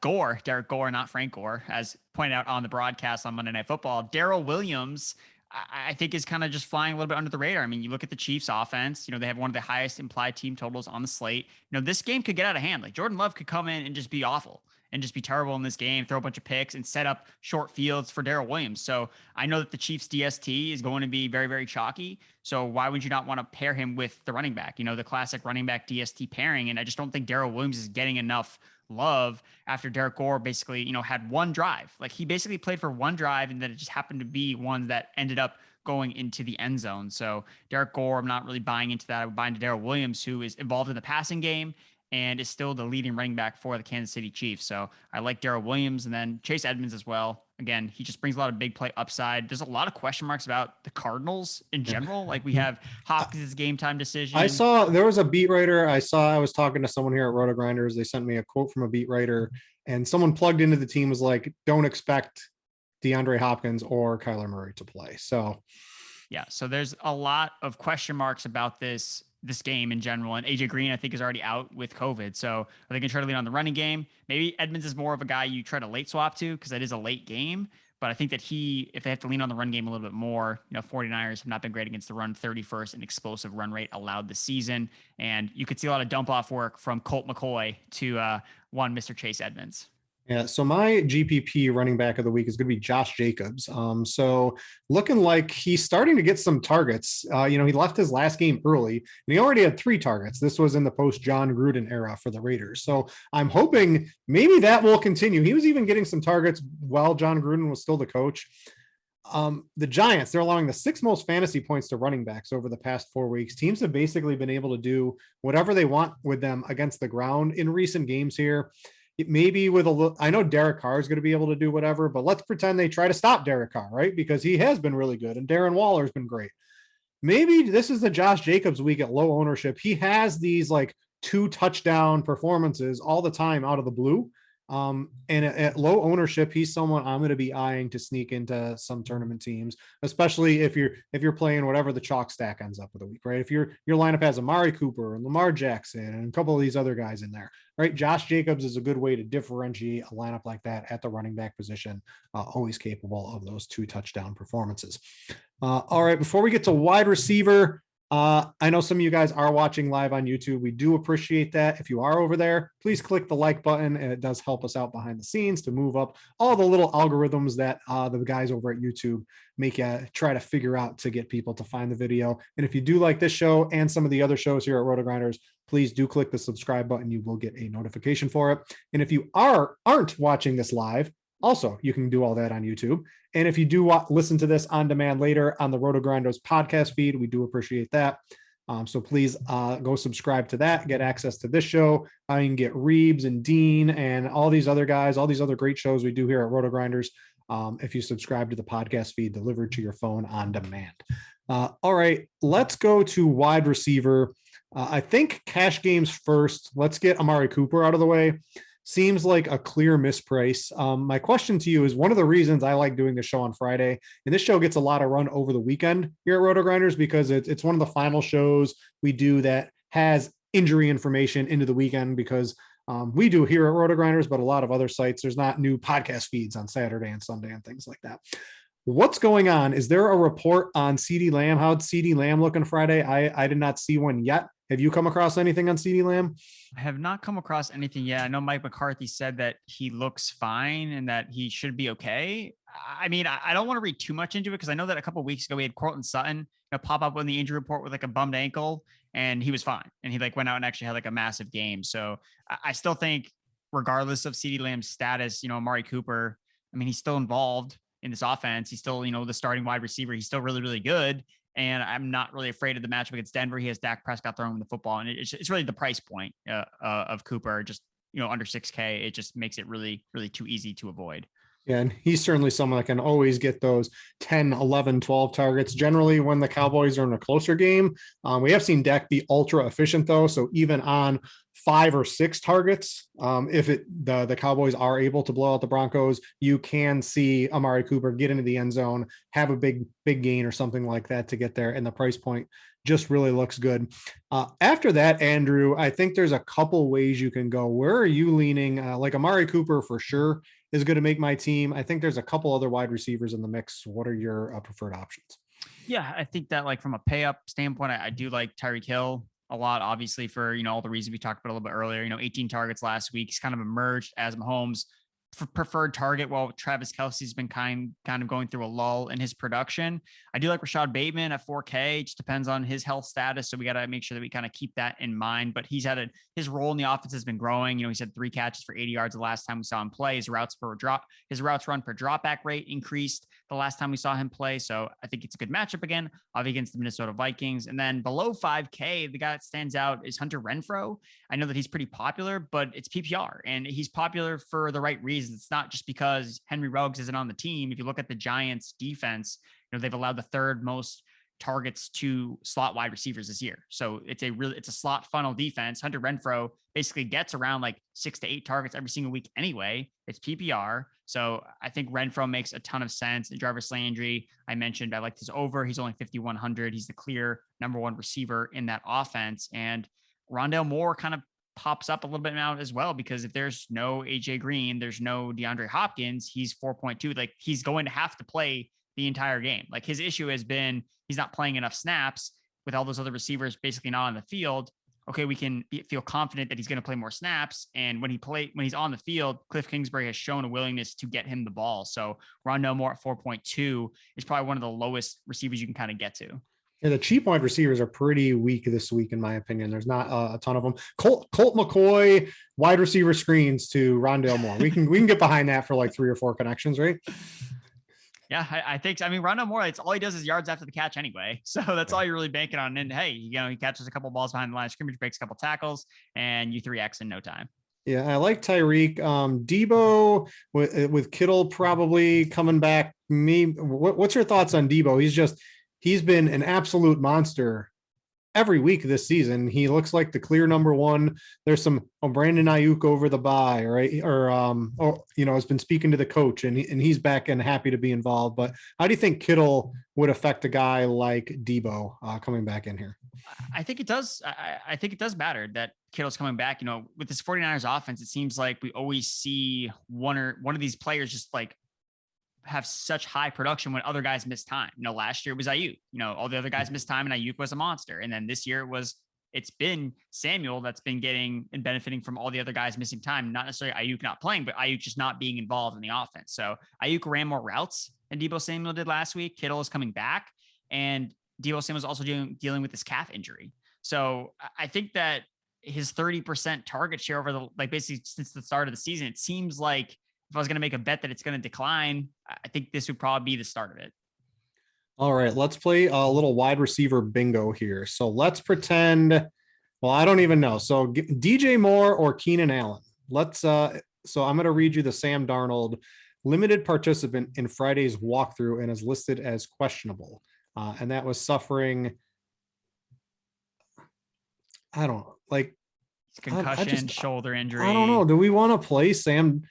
C: Gore, Derek Gore, not Frank Gore, as pointed out on the broadcast on Monday Night Football. Darrell Williams, I think, is kind of just flying a little bit under the radar. I mean, you look at the Chiefs offense, they have one of the highest implied team totals on the slate. This game could get out of hand. Like Jordan Love could come in and just be awful and just be terrible in this game, throw a bunch of picks and set up short fields for Darrell Williams. So I know that the Chiefs DST is going to be very, very chalky. So why would you not want to pair him with the running back, the classic running back DST pairing? And I just don't think Darrell Williams is getting enough love after Derek Gore basically, had one drive. Like he basically played for one drive, and then it just happened to be one that ended up going into the end zone. So Derek Gore, I'm not really buying into that. I would buy into Darrell Williams, who is involved in the passing game and is still the leading running back for the Kansas City Chiefs. So I like Darrell Williams, and then Chase Edmonds as well. Again, he just brings a lot of big play upside. There's a lot of question marks about the Cardinals in general. Like we have Hopkins' game time decision.
B: I saw there was a beat writer. I was talking to someone here at RotoGrinders. They sent me a quote from a beat writer, and someone plugged into the team was like, don't expect DeAndre Hopkins or Kyler Murray to play. So
C: yeah, so there's a lot of question marks about this game in general. And AJ Green, I think, is already out with COVID. So are they going to try to lean on the running game? Maybe Edmonds is more of a guy you try to late swap to because that is a late game. But I think that if they have to lean on the run game a little bit more, 49ers have not been great against the run, 31st in explosive run rate allowed this season. And you could see a lot of dump off work from Colt McCoy to one Mr. Chase Edmonds.
B: Yeah, so my GPP running back of the week is going to be Josh Jacobs. So looking like he's starting to get some targets. He left his last game early, and he already had 3 targets. This was in the post-John Gruden era for the Raiders. So I'm hoping maybe that will continue. He was even getting some targets while John Gruden was still the coach. The Giants, they're allowing the 6th most fantasy points to running backs over the past 4 weeks. Teams have basically been able to do whatever they want with them against the ground in recent games here. Maybe with I know Derek Carr is going to be able to do whatever, but let's pretend they try to stop Derek Carr, right? Because he has been really good, and Darren Waller has been great. Maybe this is the Josh Jacobs week at low ownership. He has these like 2 touchdown performances all the time out of the blue. And at low ownership, he's someone I'm going to be eyeing to sneak into some tournament teams, especially if you're playing whatever the chalk stack ends up with the week, right? If your lineup has Amari Cooper and Lamar Jackson and a couple of these other guys in there, right? Josh Jacobs is a good way to differentiate a lineup like that at the running back position, always capable of those 2 touchdown performances. All right, before we get to wide receiver, I know some of you guys are watching live on YouTube. We do appreciate that. If you are over there, please click the like button, and it does help us out behind the scenes to move up all the little algorithms that the guys over at YouTube make try to figure out to get people to find the video. And if you do like this show and some of the other shows here at RotoGrinders, please do click the subscribe button. You will get a notification for it. And if you aren't watching this live, also, you can do all that on YouTube. And if you do listen to this on demand later on the RotoGrinders podcast feed, we do appreciate that. So please go subscribe to that, get access to this show. You can get Reeves and Dean and all these other guys, all these other great shows we do here at RotoGrinders. If you subscribe to the podcast feed delivered to your phone on demand. All right, let's go to wide receiver. I think cash games first. Let's get Amari Cooper out of the way. Seems like a clear misprice. My question to you is one of the reasons I like doing this show on Friday, and this show gets a lot of run over the weekend here at RotoGrinders because it's one of the final shows we do that has injury information into the weekend because we do here at RotoGrinders, but a lot of other sites, there's not new podcast feeds on Saturday and Sunday and things like that. What's going on? Is there a report on CeeDee Lamb? How'd CeeDee Lamb looking Friday? I did not see one yet. Have you come across anything on CeeDee Lamb?
C: I have not come across anything yet. I know Mike McCarthy said that he looks fine and that he should be okay. I mean, I don't want to read too much into it because I know that a couple of weeks ago we had Cortland Sutton pop up on the injury report with like a bummed ankle, and he was fine. And he like went out and actually had like a massive game. So I still think, regardless of CeeDee Lamb's status, Amari Cooper, I mean, he's still involved in this offense. He's still, the starting wide receiver. He's still really, really good. And I'm not really afraid of the matchup against Denver. He has Dak Prescott throwing the football. And it's really the price point of Cooper, just, under 6K. It just makes it really, really too easy to avoid.
B: Yeah, and he's certainly someone that can always get those 10, 11, 12 targets. Generally, when the Cowboys are in a closer game, we have seen Dak be ultra efficient, though. So even on 5 or 6 targets, if the Cowboys are able to blow out the Broncos, you can see Amari Cooper get into the end zone, have a big gain or something like that to get there. And the price point just really looks good. After that, Andrew, I think there's a couple ways you can go. Where are you leaning? Like Amari Cooper for sure is going to make my team. I think there's a couple other wide receivers in the mix. What are your preferred options?
C: Yeah, I think that like from a pay up standpoint, I do like Tyreek Hill a lot, obviously for, all the reasons we talked about a little bit earlier. 18 targets last week. He's kind of emerged as Mahomes' preferred target while Travis Kelce's been kind of going through a lull in his production. I do like Rashad Bateman at 4K. It just depends on his health status. So we got to make sure that we kind of keep that in mind, but he's had his role in the offense has been growing. He's had 3 catches for 80 yards the last time we saw him play. His routes run per drop back rate increased the last time we saw him play. So I think it's a good matchup again, against the Minnesota Vikings. And then below 5K, the guy that stands out is Hunter Renfrow. I know that he's pretty popular, but it's PPR and he's popular for the right reasons. It's not just because Henry Ruggs isn't on the team. If you look at the Giants defense, they've allowed the 3rd most targets to slot wide receivers this year. So it's a slot funnel defense. Hunter Renfrow basically gets around like 6 to 8 targets every single week anyway. It's PPR. So I think Renfrow makes a ton of sense. And Jarvis Landry, I mentioned, I liked his over. He's only 5,100. He's the clear number 1 receiver in that offense. And Rondale Moore kind of pops up a little bit now as well, because if there's no AJ Green, there's no DeAndre Hopkins, he's 4.2. Like he's going to have to play the entire game. Like his issue has been he's not playing enough snaps with all those other receivers basically not on the field. Okay, we can feel confident that he's going to play more snaps. And when he's on the field, Cliff Kingsbury has shown a willingness to get him the ball. So Rondale Moore at 4.2 is probably one of the lowest receivers you can kind of get to.
B: Yeah, the cheap wide receivers are pretty weak this week, in my opinion. There's not a ton of them. Colt McCoy, wide receiver screens to Rondale Moore. We can get behind that for like 3 or 4 connections, right?
C: Yeah, I think so. I mean, Rondale Moore, it's all he does is yards after the catch anyway. So that's all you're really banking on. And hey, he catches a couple balls behind the line of scrimmage, breaks a couple tackles, and you 3X in no time. Yeah,
B: I like Tyreek. Debo with Kittle probably coming back. What's your thoughts on Debo? He's been an absolute monster every week this season. He looks like the clear number 1. There's some Brandon Ayuk over the bye, right? Or has been speaking to the coach and he's back and happy to be involved. But how do you think Kittle would affect a guy like Debo coming back in here?
C: I think it does. I think it does matter that Kittle's coming back. With this 49ers offense, it seems like we always see one of these players just like have such high production when other guys miss time. Last year it was Ayuk, all the other guys missed time and Ayuk was a monster. And then this year it's been Samuel that's been getting and benefiting from all the other guys missing time, not necessarily Ayuk not playing, but Ayuk just not being involved in the offense. So Ayuk ran more routes than Deebo Samuel did last week. Kittle is coming back and Deebo Samuel is also dealing with this calf injury. So I think that his 30% target share over basically since the start of the season, it seems like if I was going to make a bet that it's going to decline, I think this would probably be the start of it.
B: All right, let's play a little wide receiver bingo here. So let's pretend, I don't even know. So DJ Moore or Keenan Allen. So I'm going to read you the Sam Darnold limited participant in Friday's walkthrough and is listed as questionable. and that was suffering. I don't know, like
C: concussion, shoulder injury.
B: I don't know. Do we want to play Sam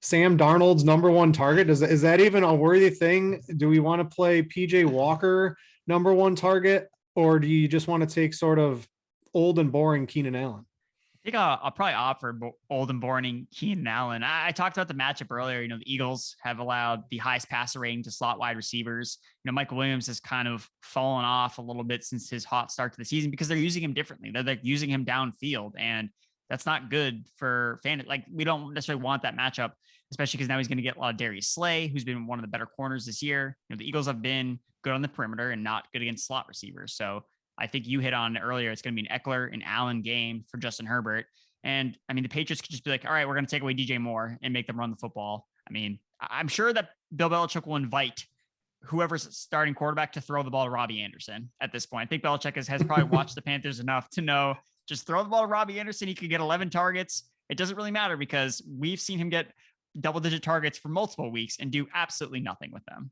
B: Darnold's number one target? Is that even a worthy thing? Do we want to play PJ Walker number one target, or do you just want to take sort of old and boring Keenan Allen?
C: I think I'll probably offer old and boring Keenan Allen. I talked about the matchup earlier. The Eagles have allowed the highest passer rating to slot wide receivers. Michael Williams has kind of fallen off a little bit since his hot start to the season because they're using him differently. They're like using him downfield, and that's not good for fantasy. Like, we don't necessarily want that matchup, especially because now he's going to get a lot of Darius Slay, who's been one of the better corners this year. The Eagles have been good on the perimeter and not good against slot receivers. So I think you hit on earlier, it's going to be an Eckler and Allen game for Justin Herbert. And I mean, the Patriots could just be like, all right, we're going to take away DJ Moore and make them run the football. I mean, I'm sure that Bill Belichick will invite whoever's starting quarterback to throw the ball to Robbie Anderson at this point. I think Belichick has probably watched the Panthers enough to know, just throw the ball to Robbie Anderson. He could get 11 targets. It doesn't really matter because we've seen him get double-digit targets for multiple weeks and do absolutely nothing with them.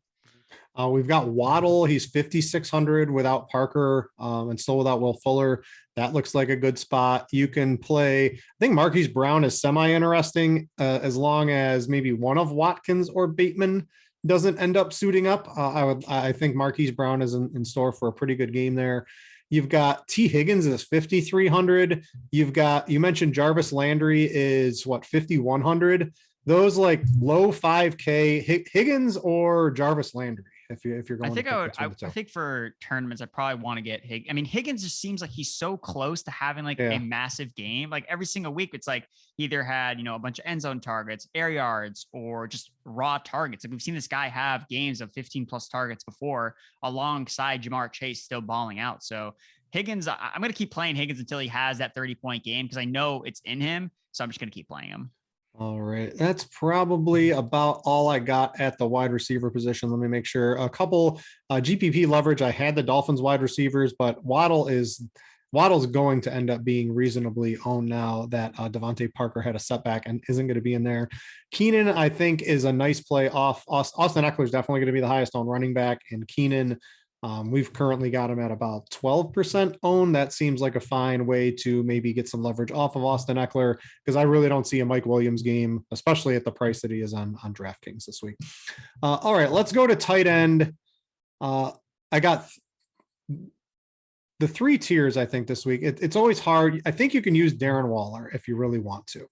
B: We've got Waddle. He's 5,600 without Parker and still without Will Fuller. That looks like a good spot. You can play, I think Marquise Brown is semi-interesting as long as maybe one of Watkins or Bateman doesn't end up suiting up. I think Marquise Brown is in store for a pretty good game there. You've got T. Higgins is 5,300. You mentioned Jarvis Landry is 5,100. Those like low 5K Higgins or Jarvis Landry. If you're going,
C: I think for tournaments, I probably want to get Higgins. I mean, Higgins just seems like he's so close to having a massive game. Like every single week, it's like he either had, a bunch of end zone targets, air yards, or just raw targets. Like we've seen this guy have games of 15 plus targets before alongside Jamar Chase still balling out. So Higgins, I'm going to keep playing Higgins until he has that 30-point game because I know it's in him. So I'm just going to keep playing him.
B: All right. That's probably about all I got at the wide receiver position. Let me make sure. A couple GPP leverage. I had the Dolphins wide receivers, but Waddle's going to end up being reasonably owned now that Devontae Parker had a setback and isn't going to be in there. Keenan, I think, is a nice play off. Austin Eckler is definitely going to be the highest owned running back, and Keenan, we've currently got him at about 12% owned. That seems like a fine way to maybe get some leverage off of Austin Eckler because I really don't see a Mike Williams game, especially at the price that he is on DraftKings this week. All right, let's go to tight end. I got the three tiers, I think, this week. It's always hard. I think you can use Darren Waller if you really want to.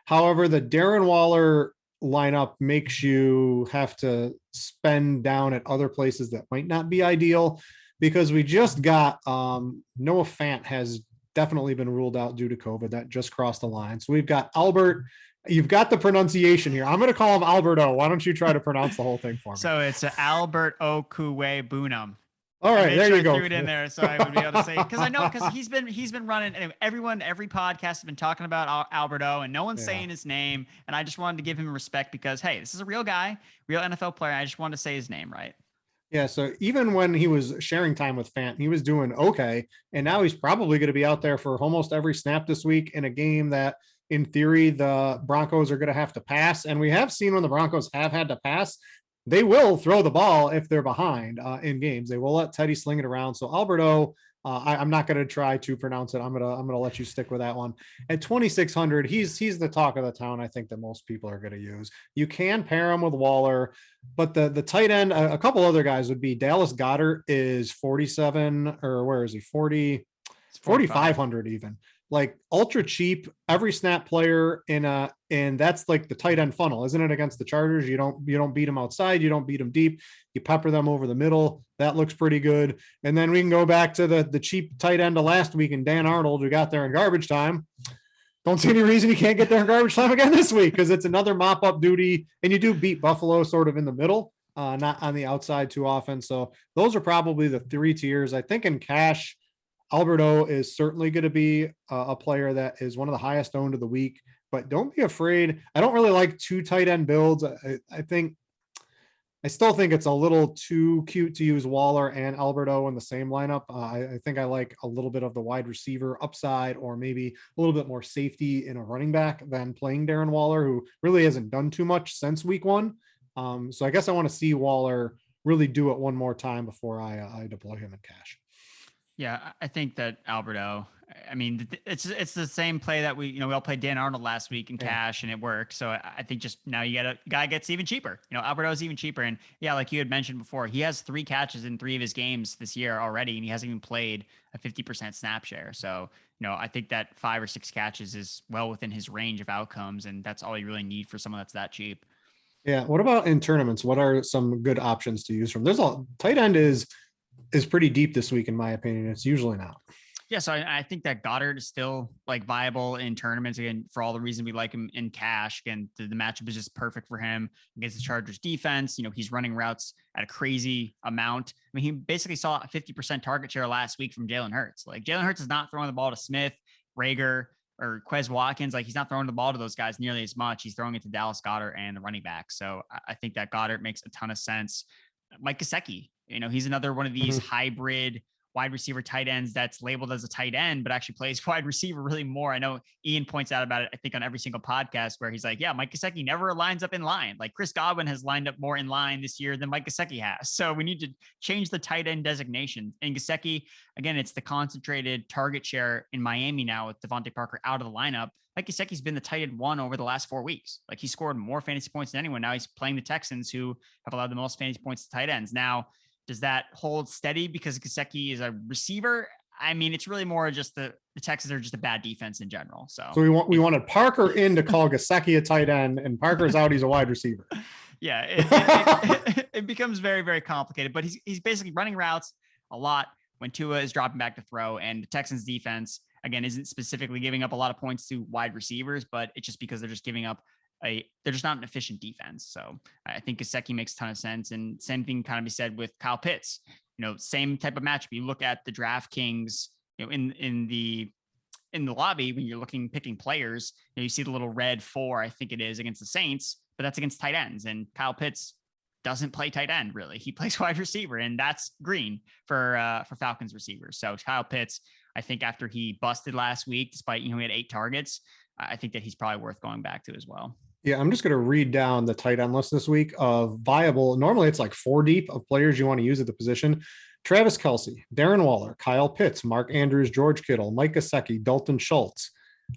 B: However, the Darren Waller lineup makes you have to spend down at other places that might not be ideal because we just got Noah Fant has definitely been ruled out due to COVID. That just crossed the line. So we've got Albert. You've got the pronunciation here. I'm going to call him Alberto. Why don't you try to pronounce the whole thing for me?
C: So it's Albert Okuwe Bunam.
B: All right, there you go.
C: I threw it in there so I would be able to say because he's been running. Anyway, every podcast has been talking about Alberto, and no one's saying his name. And I just wanted to give him respect because hey, this is a real guy, real NFL player. I just wanted to say his name right.
B: Yeah. So even when he was sharing time with Fant, he was doing okay, and now he's probably going to be out there for almost every snap this week in a game that, in theory, the Broncos are going to have to pass. And we have seen when the Broncos have had to pass, they will throw the ball if they're behind in games. They will let Teddy sling it around. So Alberto, I'm not going to try to pronounce it. I'm gonna let you stick with that one. At 2,600, he's the talk of the town. I think that most people are going to use. You can pair him with Waller, but the tight end, a couple other guys would be Dallas Goedert is 47, or where is he? 4,500 even. Like ultra cheap, every snap player and that's like the tight end funnel, isn't it? Against the Chargers, you don't beat them outside, you don't beat them deep, you pepper them over the middle. That looks pretty good. And then we can go back to the cheap tight end of last week and Dan Arnold, who got there in garbage time. Don't see any reason he can't get there in garbage time again this week because it's another mop up duty, and you do beat Buffalo sort of in the middle, not on the outside too often. So those are probably the three tiers. I think in cash, Alberto is certainly going to be a player that is one of the highest owned of the week, but don't be afraid. I don't really like two tight end builds. I still think it's a little too cute to use Waller and Alberto in the same lineup. I think I like a little bit of the wide receiver upside, or maybe a little bit more safety in a running back than playing Darren Waller, who really hasn't done too much since week one. So I guess I want to see Waller really do it one more time before I deploy him in cash.
C: Yeah, I think that Alberto, I mean, it's the same play that we all played Dan Arnold last week in cash and it worked. So I think just now you got a guy gets even cheaper. Alberto's even cheaper. And yeah, like you had mentioned before, he has 3 catches in 3 of his games this year already, and he hasn't even played a 50% snap share. So, I think that 5 or 6 catches is well within his range of outcomes. And that's all you really need for someone that's that cheap.
B: Yeah. What about in tournaments? What are some good options to use from? Tight end is pretty deep this week, in my opinion. It's usually not.
C: Yeah, so I think that Goddard is still like viable in tournaments again for all the reason we like him in cash. Again, the matchup is just perfect for him against the Chargers defense. He's running routes at a crazy amount. I mean, he basically saw a 50% target share last week from Jalen Hurts. Like Jalen Hurts is not throwing the ball to Smith, Rager, or Quez Watkins. Like he's not throwing the ball to those guys nearly as much. He's throwing it to Dallas Goedert and the running back. So I think that Goddard makes a ton of sense. Mike Gesicki, he's another one of these hybrid wide receiver tight ends that's labeled as a tight end, but actually plays wide receiver really more. I know Ian points out about it, I think, on every single podcast where he's like, yeah, Mike Gesicki never lines up in line. Like Chris Godwin has lined up more in line this year than Mike Gesicki has. So we need to change the tight end designation. And Gesicki, again, it's the concentrated target share in Miami now with Devontae Parker out of the lineup. Mike Gesicki's been the tight end 1 over the last 4 weeks. Like he scored more fantasy points than anyone. Now he's playing the Texans, who have allowed the most fantasy points to tight ends. Now, does that hold steady because Gesicki is a receiver? I mean, it's really more just the Texans are just a bad defense in general. So
B: we wanted Parker in to call Gesicki a tight end, and Parker's out. He's a wide receiver.
C: Yeah, it becomes very, very complicated. But he's basically running routes a lot when Tua is dropping back to throw, and the Texans defense again isn't specifically giving up a lot of points to wide receivers, but it's just because they're just giving up. They're just not an efficient defense. So I think Gesicki makes a ton of sense. And same thing kind of be said with Kyle Pitts, same type of matchup. You look at the DraftKings, in the lobby, when you're picking players, you see the little red 4, I think it is, against the Saints, but that's against tight ends. And Kyle Pitts doesn't play tight end really. He plays wide receiver, and that's green for Falcons receivers. So Kyle Pitts, I think after he busted last week, despite, he had 8 targets, I think that he's probably worth going back to as well.
B: Yeah, I'm just going to read down the tight end list this week of viable. Normally it's like 4 deep of players you want to use at the position. Travis Kelce, Darren Waller, Kyle Pitts, Mark Andrews, George Kittle, Mike Gesicki, Dalton Schultz.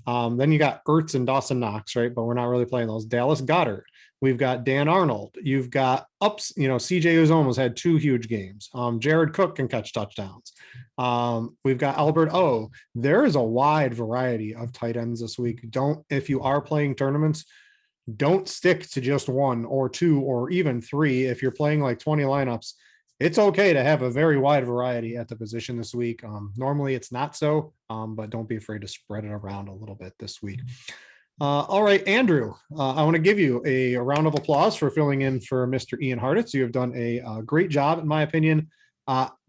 B: Then you got Ertz and Dawson Knox, right? But we're not really playing those. Dallas Goedert. We've got Dan Arnold. You've got ups, CJ Uzomah's had 2 huge games. Jared Cook can catch touchdowns. We've got Albert O. There is a wide variety of tight ends this week. If you are playing tournaments, don't stick to just 1 or 2 or even 3. If you're playing like 20 lineups, it's okay to have a very wide variety at the position this week. Normally it's not so, but don't be afraid to spread it around a little bit this week. All right, Andrew, I want to give you a round of applause for filling in for Mr. Ian Hartitz. You have done a great job, in my opinion.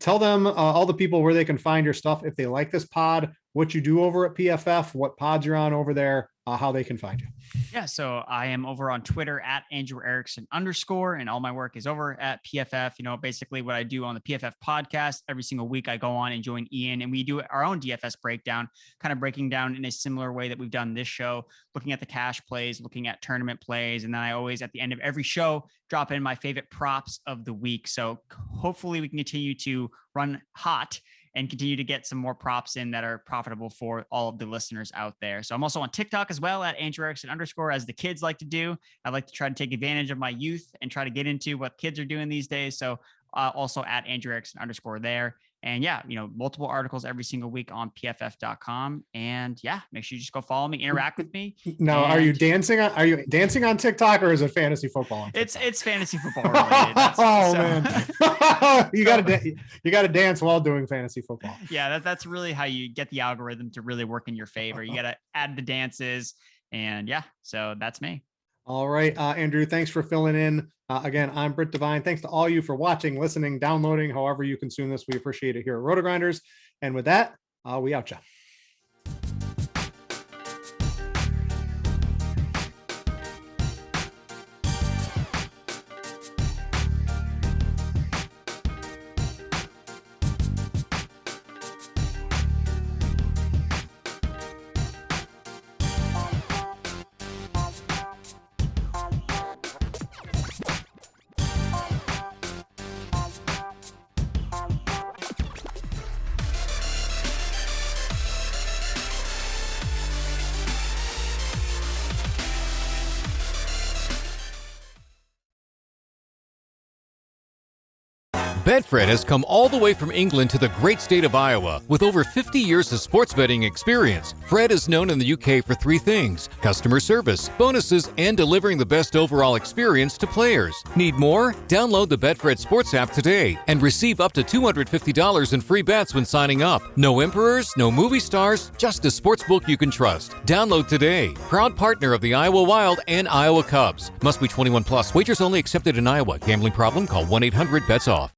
B: Tell them, all the people, where they can find your stuff if they like this pod, what you do over at PFF, what pods you're on over there, how they can find you.
C: Yeah, so I am over on Twitter at Andrew Erickson _, and all my work is over at PFF. Basically what I do on the PFF podcast every single week, I go on and join Ian, and we do our own DFS breakdown, kind of breaking down in a similar way that we've done this show, looking at the cash plays, looking at tournament plays, and then I always, at the end of every show, drop in my favorite props of the week. So hopefully we can continue to run hot and continue to get some more props in that are profitable for all of the listeners out there. So I'm also on TikTok as well at Andrew Erickson _, as the kids like to do. I like to try to take advantage of my youth and try to get into what kids are doing these days. So also at Andrew Erickson _ there. And yeah, multiple articles every single week on pff.com. And yeah, make sure you just go follow me, interact with me.
B: Now, are you dancing on TikTok, or is it fantasy football?
C: It's fantasy football related.
B: Man, you got to dance while doing fantasy football.
C: Yeah, that's really how you get the algorithm to really work in your favor. You got to add the dances, and yeah, so that's me.
B: All right, Andrew, thanks for filling in. Again, I'm Brit Devine. Thanks to all you for watching, listening, downloading, however you consume this. We appreciate it here at RotoGrinders. And with that, we out ya.
D: Betfred has come all the way from England to the great state of Iowa. With over 50 years of sports betting experience, Fred is known in the UK for three things: customer service, bonuses, and delivering the best overall experience to players. Need more? Download the Betfred Sports app today and receive up to $250 in free bets when signing up. No emperors, no movie stars, just a sportsbook you can trust. Download today. Proud partner of the Iowa Wild and Iowa Cubs. Must be 21 plus. Wagers only accepted in Iowa. Gambling problem? Call 1-800-BETS-OFF.